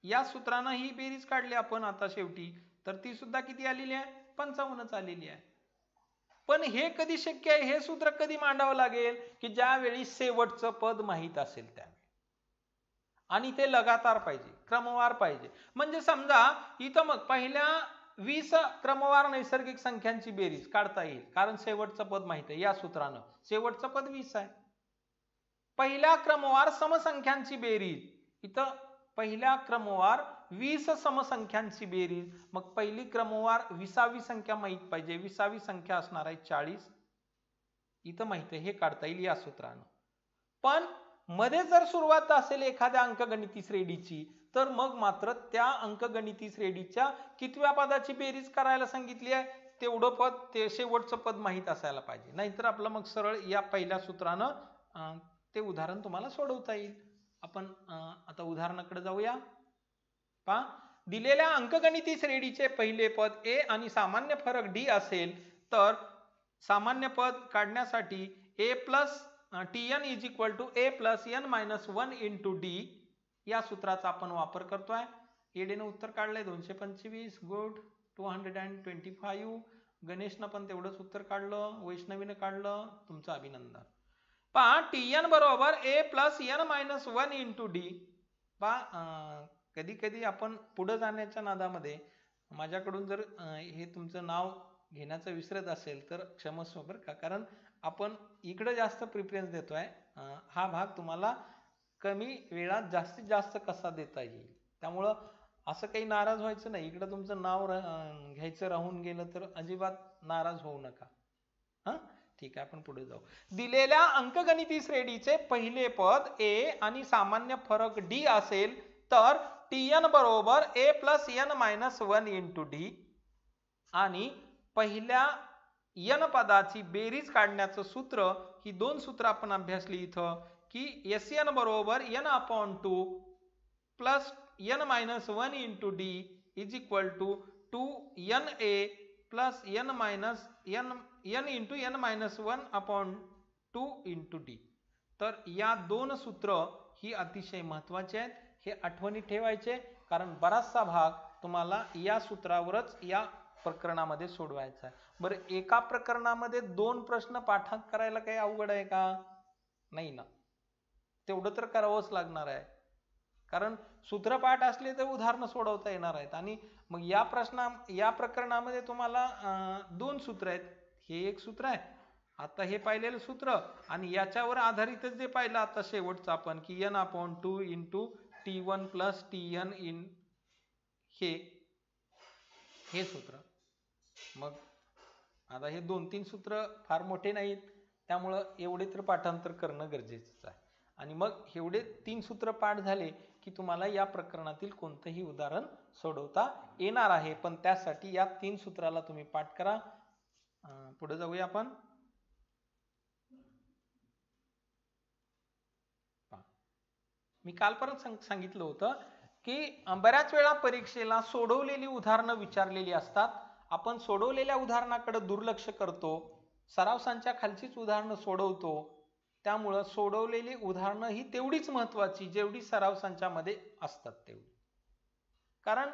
या सूत्रानं ही बेरीज काढली आपण आता शेवटी, तर ती सुद्धा किती आलेली आहे, 55 आलेली आहे. पण हे कधी शक्य आहे, हे सूत्र कधी मांडावं लागेल, की ज्यावेळी शेवटचं पद माहित असेल त्यावेळी, आणि ते लगातार पाहिजे, क्रमवार पाहिजे. म्हणजे समजा इथं मग पहिल्या 20 क्रमवार नैसर्गिक संख्यांची बेरीज काढता येईल, कारण शेवटचं पद माहित आहे. या सूत्रानं शेवटचं पद 20 आहे. पहिल्या क्रमवार समसंख्यांची बेरीज, इथं पहिल्या क्रमवार 20 समसंख्यांची बेरीज, मग पहिली क्रमवार 20वी संख्या माहित पाहिजे. 20वी संख्या असणार आहे 40, इथं माहित आहे, हे काढता येईल या सूत्रानं. पण मध्ये जर सुरुवात असेल एखाद्या अंकगणिती श्रेणीची, तर मग मात्र त्या अंकगणिती श्रेणीच्या कितव्या पदाची बेरीज करायला सांगितली आहे, तेवढं पद, ते शेवटचं पद माहित असायला पाहिजे. नाहीतर आपलं मग सरळ या पहिल्या सूत्रानं ते उदाहरण तुम्हाला सोडवता येईल. आपण आता उदाहरणाकडे जाऊया. पहा, दिलेल्या अंकगणिती श्रेणीचे पहिले पद a आणि सामान्य फरक d असेल, तर सामान्य पद काढण्यासाठी a plus tn is equal to a plus n-1 into d या सूत्राचा आपण वापर करतोय. एडेनं उत्तर काढलंय 225. गुड. 225. गणेशनं पण तेवढंच उत्तर काढलं, वैष्णवीनं काढलं, तुमचं अभिनंदन. पहा, tn बरोबर a plus n-1 into d. पहा, कधी कधी आपण पुढे जाण्याच्या नादामध्ये माझ्याकडून जर हे तुमचं नाव घेण्याचं विसरत असेल तर क्षमस्व बरं का, कारण आपण इकडे जास्त प्रिफरन्स देतोय. हा भाग तुम्हाला कमी वेळात जास्तीत जास्त कसा देता येईल, त्यामुळं असं काही नाराज व्हायचं नाही. इकडे तुमचं नाव घ्यायचं राहून गेलं तर अजिबात नाराज होऊ नका. हा, ठीक आहे, आपण पुढे जाऊ. दिलेल्या अंकगणिती श्रेणीचे पहिले पद a आणि सामान्य फरक d असेल, तर tn बरोबर a plus n-1 into d. आणि पहिल्या n पदाची बेरीज काढण्याचं सूत्र, ही दोन सूत्र आपण अभ्यासली इथं, की Sn बरोबर n/2 plus n-1 into d is equal to 2na plus n into n-1/2 into d. तर या दोन सूत्र ही अतिशय महत्वाचे आहेत, हे आठवणीत ठेवायचे, कारण बराचसा भाग तुम्हाला या सूत्रावरच या प्रकरणामध्ये सोडवायचा आहे. बरं, एका प्रकरणामध्ये दोन प्रश्न पाठांत करायला काही अवघड आहे का? नाही ना, तेवढं तर करावंच लागणार आहे, कारण सूत्रपाठ असले तर उदाहरणं सोडवता येणार आहेत. आणि मग या प्रकरणामध्ये तुम्हाला दोन सूत्र आहेत. हे एक सूत्र आहे, आता हे पाहिलेलं सूत्र, आणि याच्यावर आधारितच जे पाहिलं आता शेवटचं आपण, की n/2 into t1 plus tn in हे सूत्र. मग आता हे 2-3 सूत्र फार मोठे नाहीत, त्यामुळं एवढे तर पाठांतर करणं गरजेचंच आहे. आणि मग एवढे 3 सूत्र पाठ झाले की तुम्हाला या प्रकरणातील कोणतंही उदाहरण सोडवता येणार आहे. पण त्यासाठी या 3 सूत्राला तुम्ही पाठ करा. पुढे जाऊया आपण. मी काल परत सांगितलं होतं की बऱ्याच वेळा परीक्षेला सोडवलेली उदाहरणं विचारलेली असतात. आपण सोडवलेल्या उदाहरणाकडे दुर्लक्ष करतो, सराव संचा खालचीच उदाहरणं सोडवतो. त्यामुळं सोडवलेली उदाहरणं ही तेवढीच महत्वाची जेवढी सराव संचामध्ये असतात तेवढी. कारण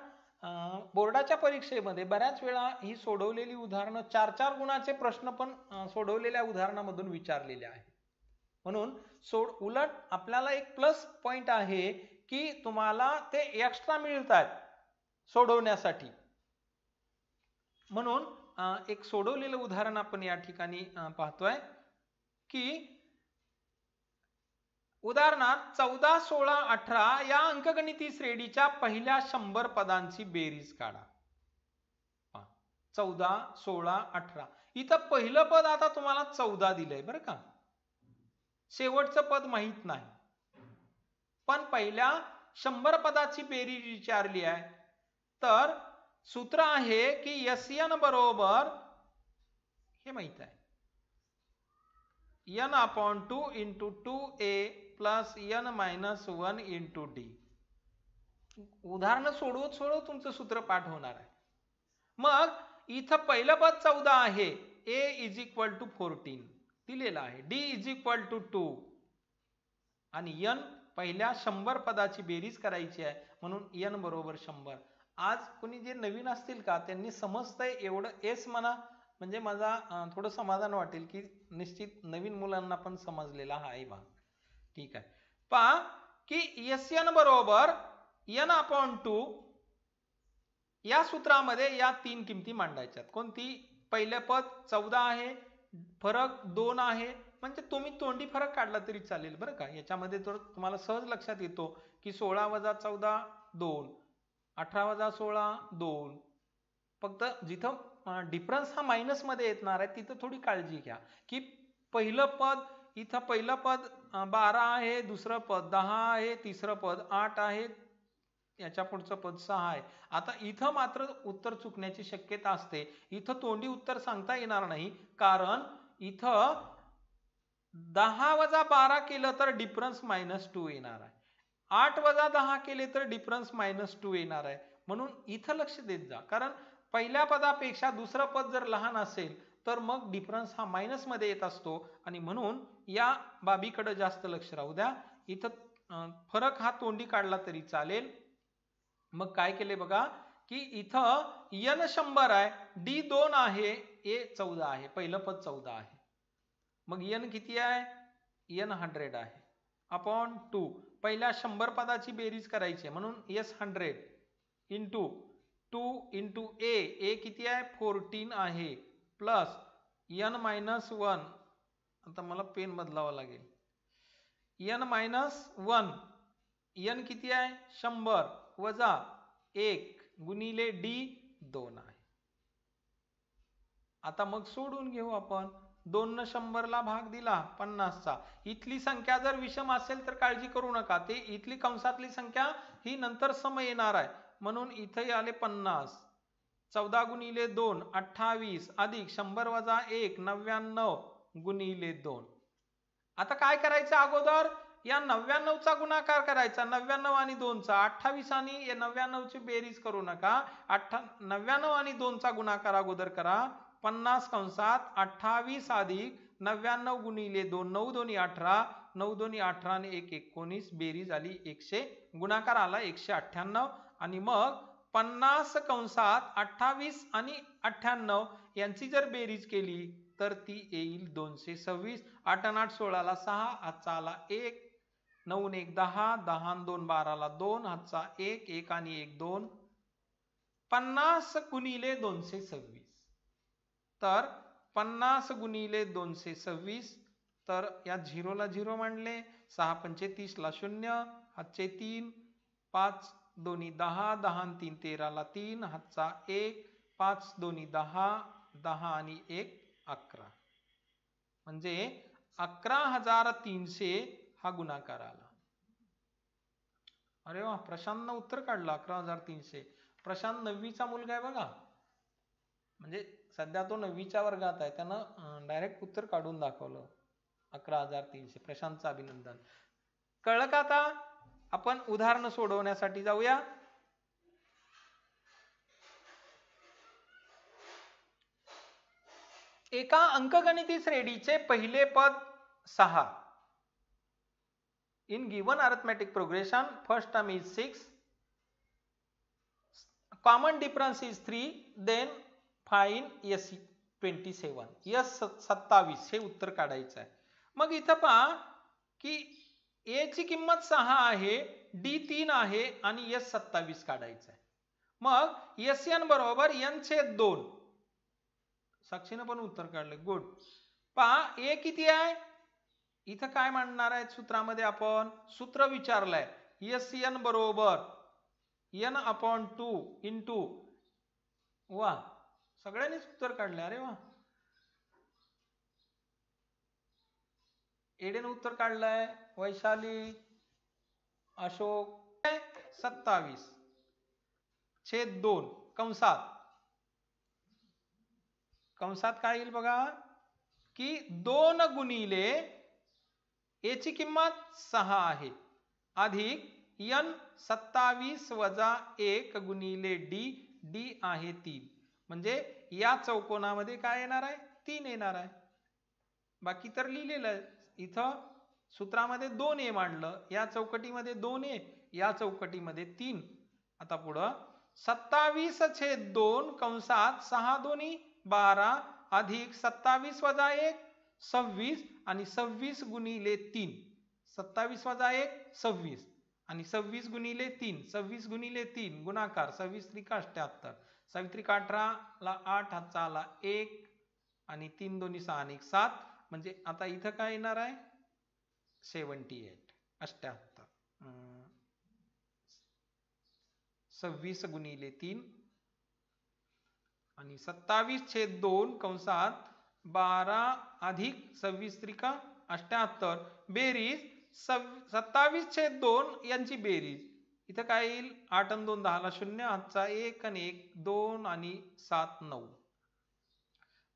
बोर्डाच्या परीक्षेमध्ये बऱ्याच वेळा ही सोडवलेली उदाहरणं 4-4 गुणाचे प्रश्न पण सोडवलेल्या उदाहरणामधून विचारलेले आहेत. म्हणून उलट आपल्याला एक प्लस पॉइंट आहे की तुम्हाला ते एक्स्ट्रा मिळतात सोडवण्यासाठी. म्हणून एक सोडवलेलं उदाहरण आपण या ठिकाणी पाहतोय की उदाहरणार्थ 14, 16, 18 या अंकगणिती श्रेणीच्या पहिल्या 100 पदांची बेरीज काढा. 14, 16, 18 इथं पहिलं पद आता तुम्हाला 14 दिलंय बरं का, शेवटचं पद माहित नाही, पण पहिल्या 100 पदाची बेरीज विचारली आहे. तर सूत्र आहे की Sn बरोबर हे माहित आहे, n/2 into 2a plus n-1 into d. उदाहरण सोडवत तुमचं सूत्र पाठ होणार आहे. मग इथं पहिलं पद 14 आहे, a इज इक्वल टू 14 दिलेला आहे, d इज इक्वल टू 2 आणि n पहिल्या 100 पदाची बेरीज करायची आहे, म्हणून n बरोबर 100. आज कोणी जे नवीन असतील का त्यांनी समजतंय एवढं एस म्हणा, म्हणजे माझा थोडं समाधान वाटेल की निश्चित नवीन मुलांना पण समजलेला हा आहे भाग. ठीक आहे, पहा की Sn बरोबर n/2 या सूत्रामध्ये या 3 किमती मांडायच्यात. कोणती? पहिलं पद 14 आहे, फरक 2 आहे, म्हणजे तुम्ही तोंडी फरक काढला तरी चालेल बरं का. याच्यामध्ये तर तुम्हाला सहज लक्षात येतो की 16 वजा 14 2, 18 वजा 16 2. फक्त जिथं डिफरन्स हा मायनस मध्ये येणार आहे तिथं थोडी काळजी घ्या की पहिलं पद इथं पहिलं पद 12 आहे, दुसरं पद 10 आहे, तिसरं पद 8 आहे, याच्या पुढचं पद 6 आहे. आता इथं मात्र उत्तर चुकण्याची शक्यता असते. इथं तोंडी उत्तर सांगता येणार नाही, कारण इथं 10 वजा 12 केलं तर डिफरन्स -2 येणार आहे, 8 वजा 10 केले तर डिफरन्स -2 येणार आहे. म्हणून इथं लक्ष देत जा, कारण पहिल्या पदापेक्षा दुसरं पद जर लहान असेल तर मग डिफरन्स हा मायनस मध्ये येत असतो, आणि म्हणून या बाबीकडे जास्त लक्ष राहू द्या. इथं फरक हा तोंडी काढला तरी चालेल. मग काय केले बघा की इथं n 100 आहे, d 2 आहे, a 14 आहे, पहिलं पद 14 आहे. मग n किती आहे? n 100 आहे अपॉन 2. पहिल्या 100 पदाची बेरीज करायची आहे, म्हणून s 100 इंटू 2 इंटू a किती आहे? 14 आहे, प्लस n-1. आता मला पेन बदलावा लागेल. n-1 n किती आहे? 100 वजा 1 गुणिले d 2 आहे. आता मग सोडून घेऊ आपण. 2 न 100 ला भाग दिला 50 चा. इथली संख्या जर विषम असेल तर काळजी करू नका, ते इथली कंसातली संख्या ही नंतर सम येणार आहे, म्हणून इथे आले 50. 14 गुणिले 2 28 अधिक 100 वजा 1 99 गुणिले 2. आता काय करायचं अगोदर या 99 चा गुणाकार करायचा 99 आणि 2 चा 28 आणि 99 ची बेरीज करू नका 99 आणि 2 चा गुणाकार अगोदर करा 50 कंसात 28 अधिक 99 गुणिले 2 9 दोन्ही 18 9 दोन्ही 18 आणि 1 19 बेरीज आली 100 गुणाकार आला 198 आणि मग 50 कंसात 28 आणि 98 यांची जर बेरीज केली तर ती येईल 226 8 आणि 8 16 ला 6 हातचा आला 1 9 आणि 1 10 10 आणि 2 12 ला 2 हातचा 1 1 आणि 1 2 50 गुणिले 226 तर 50 गुणिले 226 तर या 0 ला 0 मांडले 6 पंचे 30 ला 0 हातचे 3 5 दोन्ही 10 10 आणि 3 13 ला 3 हातचा 1 5 दोन्ही 10 10 आणि 1 11 म्हणजे 11,300 हा गुणाकार आला. अरे वा प्रशांतनं उत्तर काढलं 11,300. प्रशांत 9वी चा मुलगा आहे बघा म्हणजे सध्या तो 9वी च्या वर्गात आहे त्यानं डायरेक्ट उत्तर काढून दाखवलं 11,300. प्रशांतचं अभिनंदन. कळलं का आता? आपण उदाहरण सोडवण्यासाठी जाऊया. एका अंकगणिती श्रेणीचे पहिले पद 6. In given arithmetic progression, first term is 6, common difference is 3, then find S27. S27 हे उत्तर काढायचं आहे. मग इथं पहा की A ची किंमत 6 आहे, D 3 आहे आणि S27 काढायचं आहे. मग Sn बरोबर n/2. साक्षीनं पण उत्तर काढलं गुड. पहा A किती आहे इथं काय मांडणार आहे सूत्रामध्ये आपण सूत्र विचारलंय Sn बरोबर n/2 इंटू वा सगळ्यांनी उत्तर काढले. अरे वा एडेन उत्तर काढलंय वैशाली अशोक 27/2 कंसात काय येईल बघा की 2 गुणिले A ची किंमत 6 आहे अधिक n27 वजा 1 गुणिले D आहे 3 म्हणजे या चौकोनामध्ये काय येणार आहे 3 येणार आहे. बाकी तर लिहिलेलं आहे इथं सूत्रामध्ये 2A मांडलं या चौकटीमध्ये 2A या चौकटीमध्ये 3. आता पुढं 27/2 कंसात 6 दोन्ही 12 अधिक 27 वजा 1 26 आणि 26 गुणिले 3 27 वजा 1 26 आणि 26 गुणिले 3 26 गुणिले 3 गुणाकार 26 त्रिक 78 26 त्रिक 18 ला 8 हातचा आला 1 आणि 3 दोन्ही 6 आणि 1 7 म्हणजे आता इथं काय येणार आहे 78 26 गुणिले 3 आणि 27/2 कंसात 12 अधिक 26 त्रिक 78 बेरीज 27/2 यांची बेरीज इथं काय येईल 8 आणि 2 10 ला 0 हातचा 1 आणि 1 2 आणि 7 9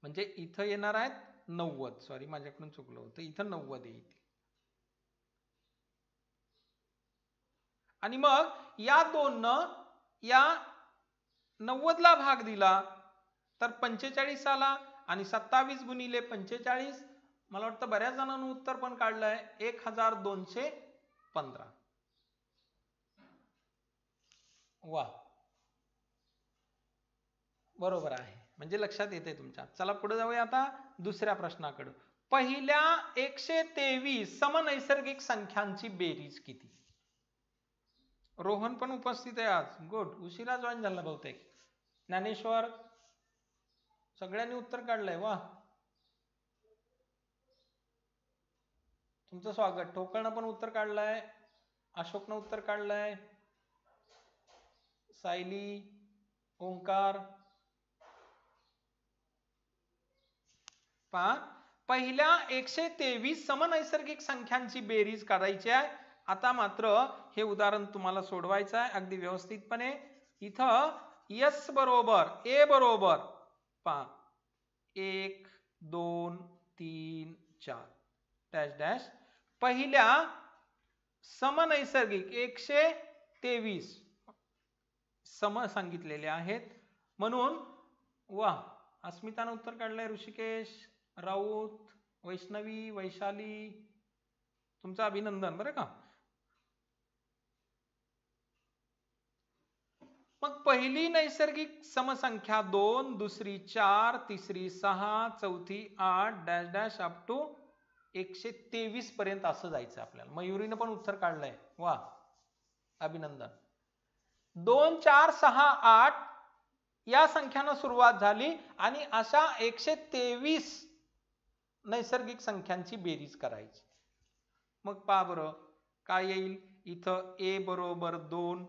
म्हणजे इथं येणार आहेत 90. सॉरी माझ्याकडून चुकलं होतं इथं 90 येईल. आणि मग या 2 न या 90 ला भाग दिला तर 45 आला आणि 27 गुणिले 45 मला वाटतं बऱ्याच जणांनी उत्तर पण काढलंय 1215. वा बरोबर आहे म्हणजे लक्षात येते तुमच्या. चला पुढे जाऊया आता दुसऱ्या प्रश्नाकडे. पहिल्या 123 समनैसर्गिक संख्यांची बेरीज किती? रोहन पण उपस्थित आहे आज. गुड. उशिरा जॉईन झाला बहुतेक. ज्ञानेश्वर सगळ्यांनी उत्तर काढलंय. वा तुमचं स्वागत. ठोकळनं पण उत्तर काढलंय. अशोकनं उत्तर काढलंय. सायली ओंकार पहा पहिल्या 123 समनैसर्गिक संख्यांची बेरीज काढायची आहे. आता मात्र हे उदाहरण तुम्हाला सोडवायचं आहे अगदी व्यवस्थितपणे. इथं एस बरोबर ए बरोबर पहा 1 2 3 4 डॅश डॅश पहिल्या समनैसर्गिक 123 सम सांगितलेले आहेत म्हणून वा अस्मितानं उत्तर काढलंय ऋषिकेश राऊत वैष्णवी वैशाली तुमचं अभिनंदन बरं का. मग पहिली नैसर्गिक समसंख्या 2 दुसरी 4 तिसरी 6 चौथी 8 डॅश डॅश अप टू 123 पर्यंत असं जायचं आपल्याला. मयुरीनं पण उत्तर काढलंय वा अभिनंदन. 2 4 6 8 या संख्यानं सुरुवात झाली आणि अशा 123 नैसर्गिक संख्यांची बेरीज करायची. मग पहा बरं काय येईल इथं ए बरोबर 2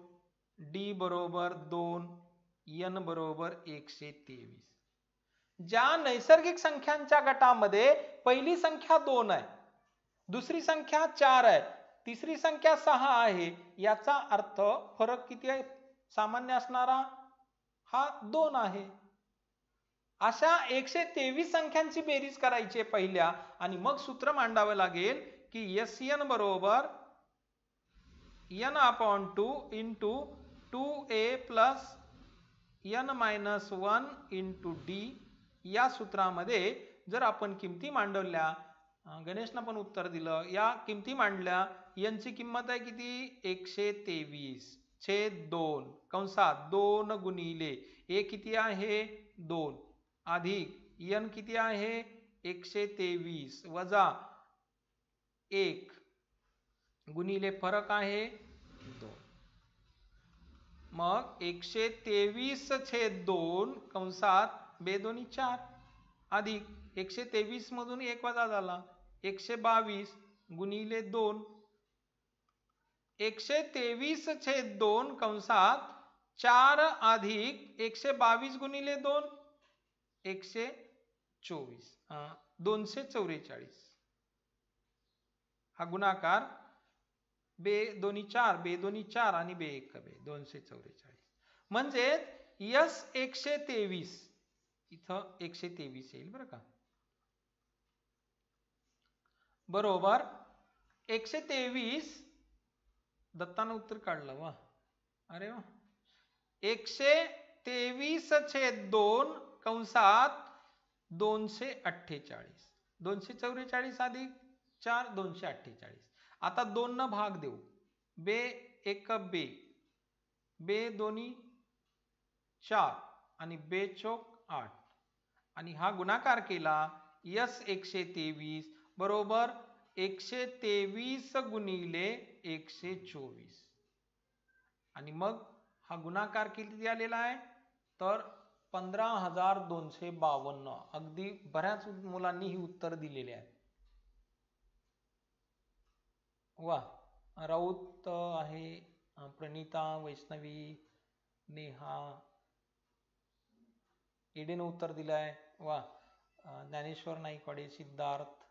डी बरोबर 2 एन बरोबर 123. ज्या नैसर्गिक संख्यांच्या गटामध्ये पहिली संख्या 2 आहे दुसरी संख्या 4 आहे तिसरी संख्या 6 आहे याचा अर्थ फरक किती आहे सामान्य असणारा हा 2 आहे. अशा 123 संख्यांची बेरीज करायची पहिल्या आणि मग सूत्र मांडावं लागेल की एन बरोबर n/2 into 2a plus n-1 into D. या सूत्रामध्ये जर आपण किमती मांडवल्या गणेशनं पण उत्तर दिलं या किमती मांडल्या यांची किंमत आहे किती 123 छेद 2 कंसात 2 गुणिले ए किती आहे 2 अधिक n किती आहे 123 वजा 1 गुणिले फरक आहे 2. मग 123 छेद 2 कंसात 2 दोन्ही 4 अधिक 123 मधून 1 वजा झाला 122 गुणिले 2 123 छेद 2 कंसात 4 अधिक 122 गुणिले 2 124 244 हा गुणाकार बे दोन्ही 4 बे दोन्ही 4 आणि बे 1 बे 244 म्हणजे यस 123 इथं 123 येईल बरं का बरोबर 123 दत्तानं उत्तर काढलं वा अरे वा 123 छेद 2 कंसात 248 244 अधिक 4 248 आता 2 न भाग देऊ बे 1 बे बे दोन्ही 4 आणि बे चौक 8 आणि हा गुणाकार केला यस 123 बरोबर 123 गुणिले 124 आणि मग हा गुणाकार किती आलेला आहे तर 15,252 अगदी बऱ्याच मुलांनी ही उत्तर दिलेली आहेत वा राऊत आहे प्रणिता वैष्णवी नेहा ईडीनं उत्तर दिलंय वा ज्ञानेश्वर नाईकवाडे सिद्धार्थ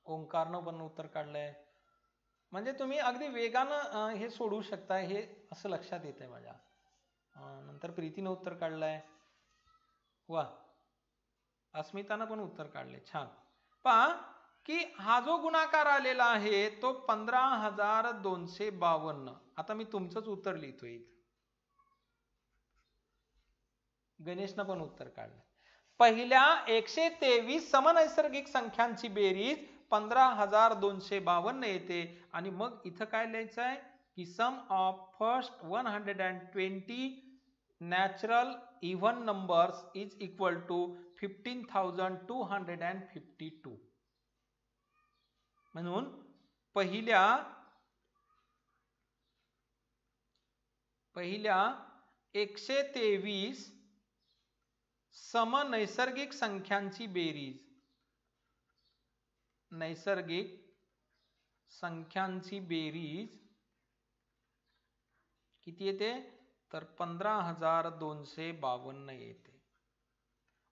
ओंकारनं पण उत्तर काढलंय म्हणजे तुम्ही अगदी वेगानं हे सोडवू शकता हे असं लक्षात येतंय माझ्या नंतर प्रीतीनं उत्तर काढलंय वा अस्मितानं पण उत्तर काढले छान पहा की हा जो गुणाकार आलेला आहे तो 15,252 आता मी तुमचंच उत्तर लिहितोय गणेशनं पण उत्तर काढलं पहिल्या 123 समनैसर्गिक संख्यांची बेरीज 15,252 येते आणि मग इथं काय लिहायचं आहे की sum of first 120 natural even numbers is equal to 15,252 म्हणून पहिल्या 123 समनैसर्गिक संख्यांची बेरीज नैसर्गिक संख्यांची बेरीज किती येते तर 15,252 येते.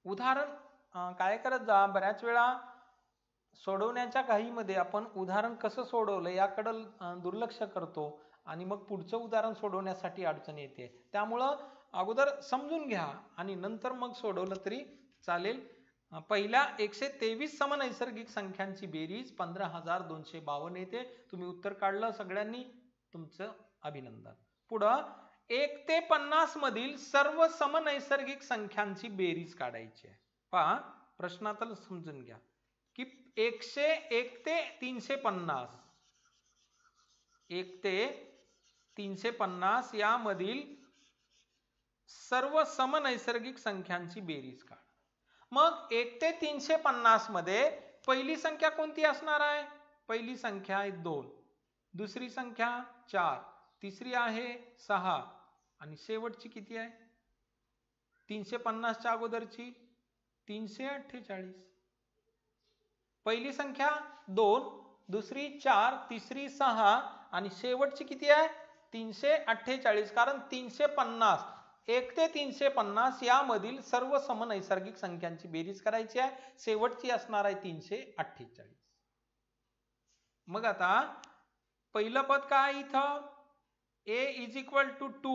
उदाहरण काय करत जा बऱ्याच वेळा सोडवण्याच्या घाईमध्ये आपण उदाहरण कसं सोडवलं याकडे दुर्लक्ष करतो आणि मग पुढचं उदाहरण सोडवण्यासाठी अडचण येते. त्यामुळं अगोदर समजून घ्या आणि नंतर मग सोडवलं तरी चालेल. पहिल्या 123 समनैसर्गिक संख्यांची बेरीज 15,252 येते. तुम्ही उत्तर काढलं सगळ्यांनी, तुमचं अभिनंदन. पुढं 1 ते 50 मधील सर्व समनैसर्गिक संख्यांची बेरीज काढायची आहे. पहा प्रश्नातलं समजून घ्या की 1 ते 350, 1 ते 350 यामधील सर्व समनैसर्गिक संख्यांची बेरीज काढ. मग 1 ते 350 मध्ये पहिली संख्या कोणती असणार आहे? पहिली संख्या आहे 2, दुसरी संख्या 4, तिसरी आहे 6 आणि शेवटची किती आहे? 350 च्या अगोदरची 348. पहिली संख्या 2, दुसरी 4, तिसरी 6 आणि शेवटची किती आहे? 348. कारण 350, 1 ते 350 यामधील सर्व समनैसर्गिक संख्यांची बेरीज करायची आहे. शेवटची असणार आहे 348. मग आता पहिलं पद काय इथं? a is equal to 2,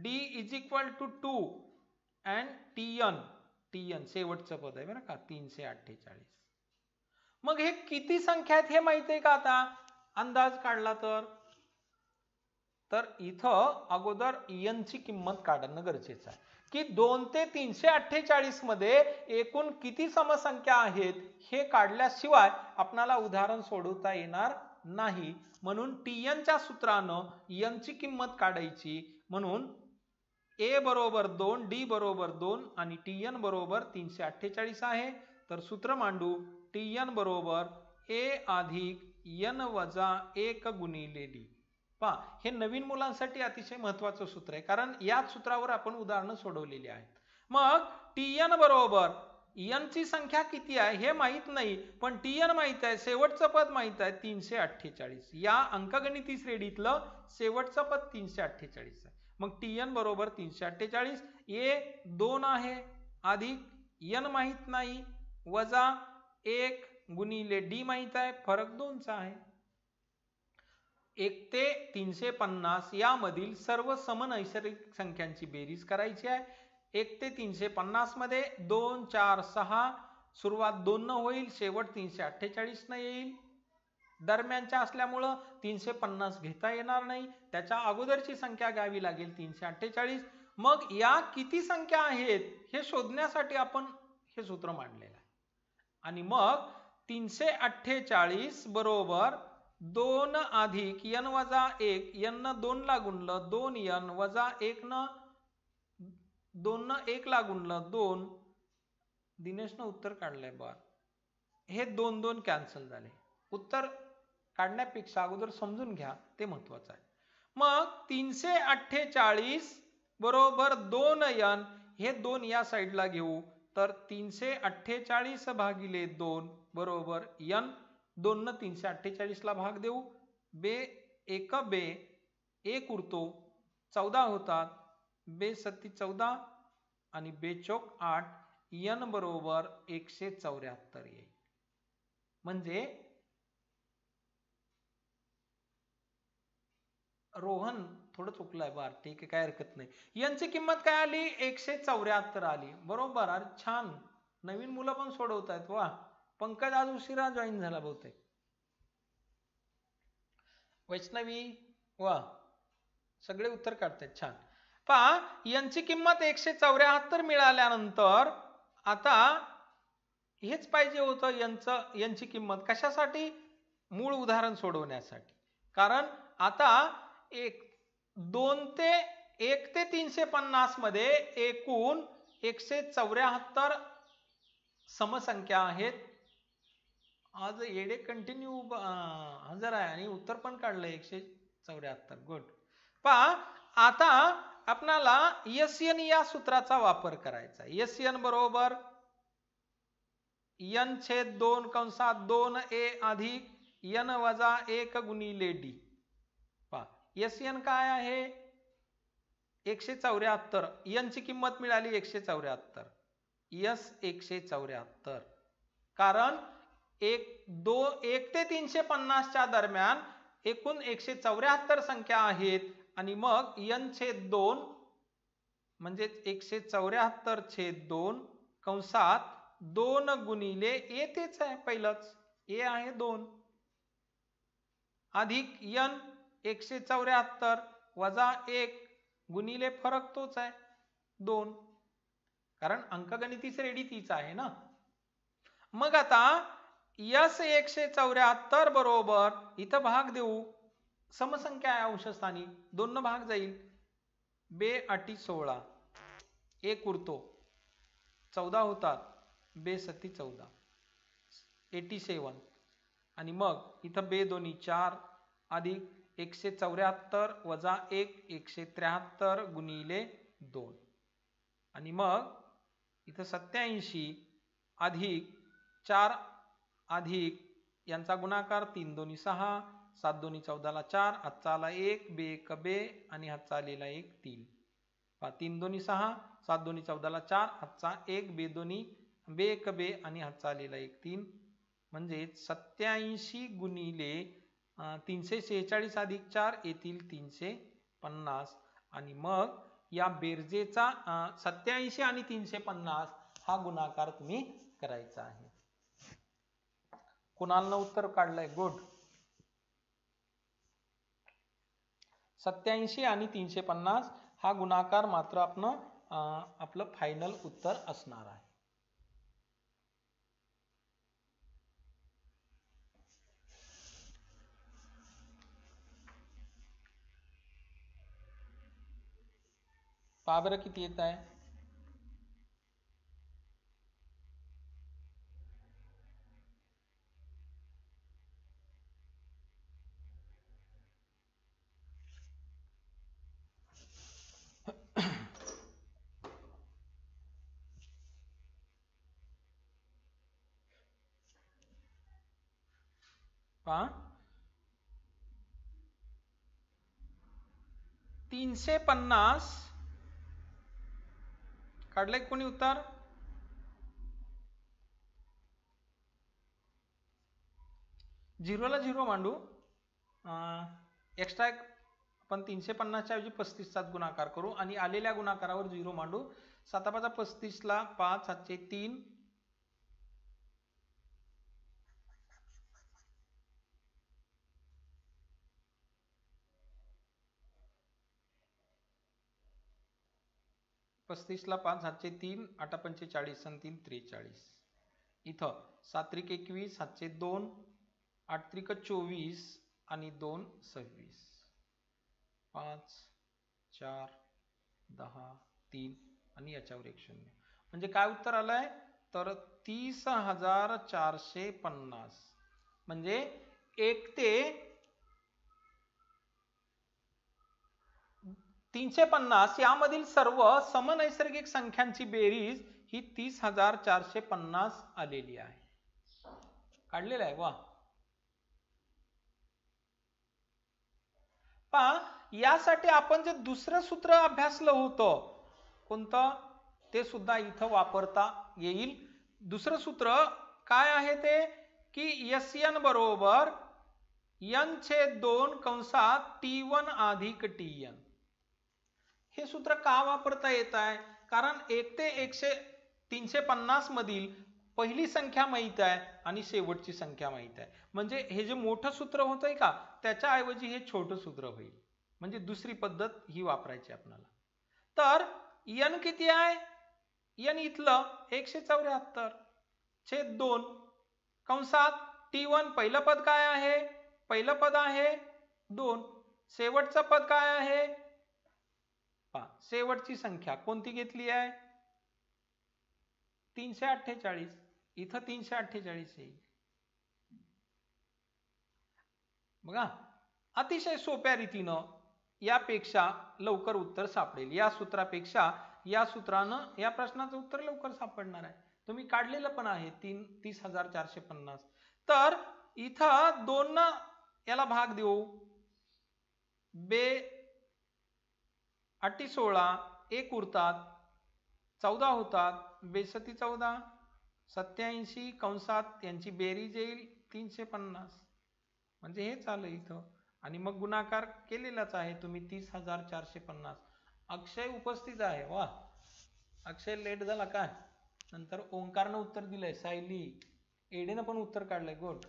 d is equal to 2 and tn शेवटचं पद आहे बरं का, 348. मग हे किती संख्या आहेत हे माहिती आहे का? आता अंदाज काढला तर इथं अगोदर n ची किंमत काढणं गरजेचं आहे की 2 ते 348 मध्ये एकूण किती समसंख्या आहेत हे काढल्याशिवाय आपल्याला उदाहरण सोडवता येणार नाही. म्हणून tn च्या सूत्रानं n ची किंमत काढायची. म्हणून a बरोबर 2, d बरोबर 2 आणि tn बरोबर 348 आहे. तर सूत्र मांडू. tn बरोबर a अधिक n वजा 1 गुणिले d. पहा हे नवीन मुलांसाठी अतिशय महत्वाचं सूत्र आहे, कारण याच सूत्रावर आपण उदाहरणं सोडवलेली आहेत. मग tn बरोबर n ची संख्या किती आहे हे माहित नाही, पण tn माहित आहे, शेवटचं पद माहित आहे 348. या अंकगणिती श्रेणीतलं शेवटचं पद 348 आहे. मग tn बरोबर 348, a 2 आहे अधिक n माहित नाही वजा 1 गुणिले d माहित आहे, फरक 2चा आहे. 1 ते 350 यामधील सर्व समनैसर्गिक संख्यांची बेरीज करायची आहे. 1 ते 350 मध्ये 2, 4, 6 सुरुवात 2 न होईल, शेवट 348 न येईल. दरम्यानच्या असल्यामुळं 350 घेता येणार नाही, त्याच्या अगोदरची संख्या घ्यावी लागेल 348. मग या किती संख्या आहेत हे शोधण्यासाठी आपण हे सूत्र मांडलेलं आहे. आणि मग 348 बरोबर 2 अधिक n वजा 1, n न 2 ला गुणलं 2n वजा 1 न 2 न 1 ला गुणलं 2. दिनेशनं उत्तर काढलंय बघ. हे 2 2 कॅन्सल झाले. उत्तर काढण्यापेक्षा अगोदर समजून घ्या, ते महत्वाचं आहे. मग 348 बरोबर 2n, हे 2 या साईडला घेऊ तर 348 भागिले 2 बरोबर n. 2 न 348 ला भाग देऊ, बे 1 बे 1 उरतो, 14 होतात, बे 7 14 आणि बे चौक 8, n बरोबर 174 येईल. म्हणजे रोहन थोडं चुकलंय बार, ठीक आहे काय हरकत नाही. n ची किंमत काय आली? 174 आली. बरोबर. अरे छान, नवीन मुलं पण सोडवतायत. वा, पंकज आज उशिरा जॉईन झाला बहुतेक. वैष्णवी, वा, सगळे उत्तर काढतायत, छान. पहा n ची किंमत 174 मिळाल्यानंतर आता हेच पाहिजे होतं, n ची किंमत कशासाठी? मूळ उदाहरण सोडवण्यासाठी. कारण आता 1 ते 350 मध्ये एकूण 174 समसंख्या आहेत. आज येडे कंटिन्यू हजर आहे आणि उत्तर पण काढलंय 174. गुड. पहा आता आपल्याला SN या सूत्राचा वापर करायचा. SN बरोबर n छेद 2 कंसात 2a अधिक n वजा 1 गुणिले d. पहा SN काय आहे? 174. n ची किंमत मिळाली 174. S 174. कारण 1 ते 350 च्या दरम्यान एकूण 174 संख्या आहेत आणि मग n/2 म्हणजे 174/2 कंसात 2 गुणिले a तेच आहे पहिलंच a आहे 2 अधिक n 174 वजा 1 गुणिले फरक तोच आहे 2 कारण अंकगणिती श्रेणी तीच आहे ना। मग आता यस 174 बरोबर इथं भाग देऊ समसंख्या आहे अंशस्थानी 2 न भाग जाईल 2×8 = 16 1 उरतो 14 होतात 2×7 = 14 87 आणि मग इथं 2×2 = 4 अधिक 174 वजा 1 173 गुणिले 2 आणि मग इथं 87 अधिक 4 अधिक यांचा गुणाकार 3×2 = 6 7×2 = 14 ला 4 हातचा आला 1 2×1 2 आणि हातचा आलेला 1 3 3×2 = 6 7×2 = 14 ला 4 हातचा 1 2×2 2×1 2 आणि हातचा आलेला 1 3 म्हणजे 87 गुणिले 346 अधिक 4 येतील 350 आणि मग या बेरजेचा 87 आणि 350 हा गुणाकार तुम्ही करायचा आहे। कुणालनं उत्तर काढलंय गुड। 87 आणि 350 हा गुणाकार मात्र आपलं फायनल उत्तर असणार आहे। पहा बरं किती येत आहे। पहा 350 काढलंय कोणी उत्तर? झिरोला झिरो मांडू एक्स्ट्रा आपण 350 च्या ऐवजी 35 चा गुणाकार करू आणि आलेल्या गुणाकारावर 0 मांडू 7×5 = 35 ला 5 हातचे 3 35 ला 5 हातचे 3 8×5 = 40 आणि 3 = 43 इथं 7×3 = 21 हातचे 2 8×3 = 24 आणि 2 = 26 5 4 10 3 आणि याच्यावर 1 0 म्हणजे काय उत्तर आलंय तर 30,450 म्हणजे 1 ते 350 यामधील सर्व समनैसर्गिक संख्यांची बेरीज ही 30,450 आलेली आहे। काढलेलं आहे वा। पहा यासाठी आपण जे दुसरं सूत्र अभ्यासलं होतं कोणतं ते सुद्धा इथं वापरता येईल। दुसरं सूत्र काय आहे ते की SN बरोबर n/2 कंसात T1 अधिक TN हे सूत्र का वापरता येत आहे कारण 1 ते 350 मधील पहिली संख्या माहित आहे आणि शेवटची संख्या माहित आहे म्हणजे हे जे मोठं सूत्र होतंय का त्याच्या ऐवजी हे छोटं सूत्र होईल म्हणजे दुसरी पद्धत ही वापरायची आपल्याला। तर n किती आहे n इथलं 174/2 कंसात T1 पहिलं पद काय आहे पहिलं पद आहे 2 शेवटचं पद काय आहे पहा शेवटची संख्या कोणती घेतली आहे 348 इथं 348 येईल बघा अतिशय सोप्या रीतीनं यापेक्षा लवकर उत्तर सापडेल या सूत्रापेक्षा या सूत्रानं या प्रश्नाचं उत्तर लवकर सापडणार आहे तुम्ही काढलेलं पण आहे 30,450 तर इथं 2 न याला भाग देऊ 2×8 = 1 उरतात 14 होतात 2×7 = 14 87 कंसात यांची बेरीज येईल 350 म्हणजे हे चालू इथं आणि मग गुणाकार केलेलाच आहे तुम्ही 30,450. अक्षय उपस्थित आहे, वा. अक्षय लेट झाला काय? नंतर ओंकारनं उत्तर दिलंय, सायली, एडीनं पण उत्तर काढलंय, गुड.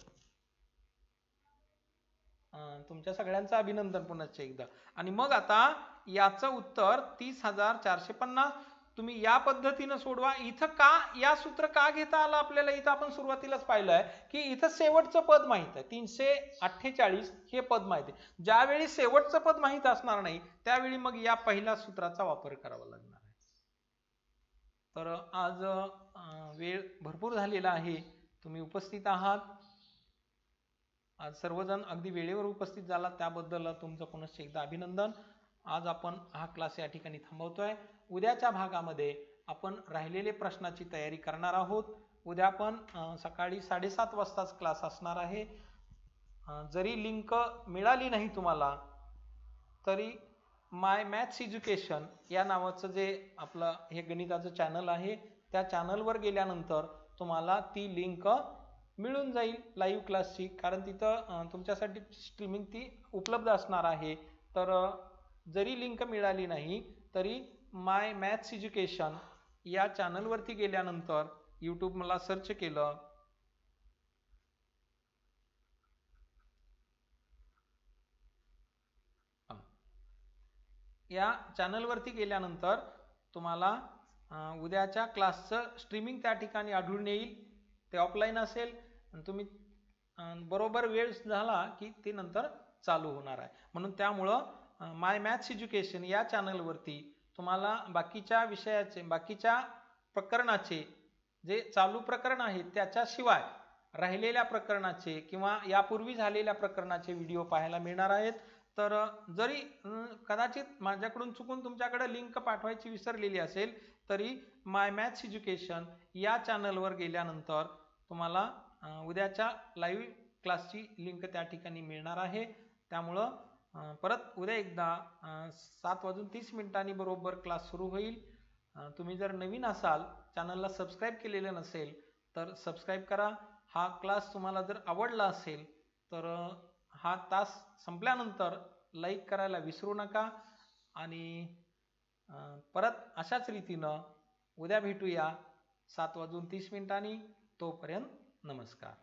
तुमच्या सगळ्यांचं अभिनंदन पुन्हा एकदा. आणि मग आता याचं उत्तर 30,450. तुम्ही या पद्धतीनं सोडवा. इथं का या सूत्र का घेता आलं आपल्याला? इथं आपण सुरुवातीलाच पाहिलंय की इथं शेवटचं पद माहित आहे, 348 हे पद माहित आहे. ज्यावेळी शेवटचं पद माहित असणार नाही त्यावेळी मग या पहिल्या सूत्राचा वापर करावा लागणार आहे. तर आज वेळ भरपूर झालेला आहे, तुम्ही उपस्थित आहात, आज सर्वजण अगदी वेळेवर उपस्थित झाला त्याबद्दल तुमचं पुन्हा एकदा अभिनंदन. आज आपण हा क्लास या ठिकाणी थांबवतोय. उद्याच्या भागामध्ये आपण राहिलेले प्रश्नाची तयारी करणार आहोत. उद्या आपण सकाळी 7:30 वाजताच क्लास असणार आहे. जरी लिंक मिळाली नाही तुम्हाला तरी माय मॅथ्स एज्युकेशन या नावाचं जे आपलं हे गणिताचं चॅनल आहे त्या चॅनलवर गेल्यानंतर तुम्हाला ती लिंक मिळून जाईल लाईव्ह क्लासची, कारण तिथं तुमच्यासाठी स्ट्रीमिंग ती उपलब्ध असणार आहे. तर जरी लिंक मिळाली नाही तरी माय मॅथ्स एज्युकेशन या चॅनलवरती गेल्यानंतर यूट्यूब मला सर्च केलं, या चॅनलवरती गेल्यानंतर तुम्हाला उद्याच्या क्लासचं स्ट्रीमिंग त्या ठिकाणी आढळून येईल. ते ऑफलाईन असेल आणि तुम्ही बरोबर वेळ झाला की ते नंतर चालू होणार आहे. म्हणून त्यामुळं माय मॅथ्स एज्युकेशन या चॅनलवरती तुम्हाला बाकीच्या विषयाचे, बाकीच्या प्रकरणाचे जे चालू प्रकरण आहेत त्याच्याशिवाय राहिलेल्या प्रकरणाचे किंवा यापूर्वी झालेल्या प्रकरणाचे व्हिडिओ पाहायला मिळणार आहेत. तर जरी कदाचित माझ्याकडून चुकून तुमच्याकडे लिंक पाठवायची विसरलेली असेल तरी माय मॅथ्स एज्युकेशन या चॅनलवर गेल्यानंतर तुम्हाला उद्याच्या लाईव्ह क्लासची लिंक त्या ठिकाणी मिळणार आहे. त्यामुळं परत उद्या एकदा 7:30 बरोबर क्लास सुरू होईल. तुम्ही जर नवीन असाल, चॅनलला सबस्क्राईब केलेलं नसेल तर सबस्क्राईब करा. हा क्लास तुम्हाला जर आवडला असेल तर हा तास संपल्यानंतर लाईक करायला विसरू नका. आणि परत अशाच रीतीनं उद्या भेटूया 7:30. तोपर्यंत नमस्कार.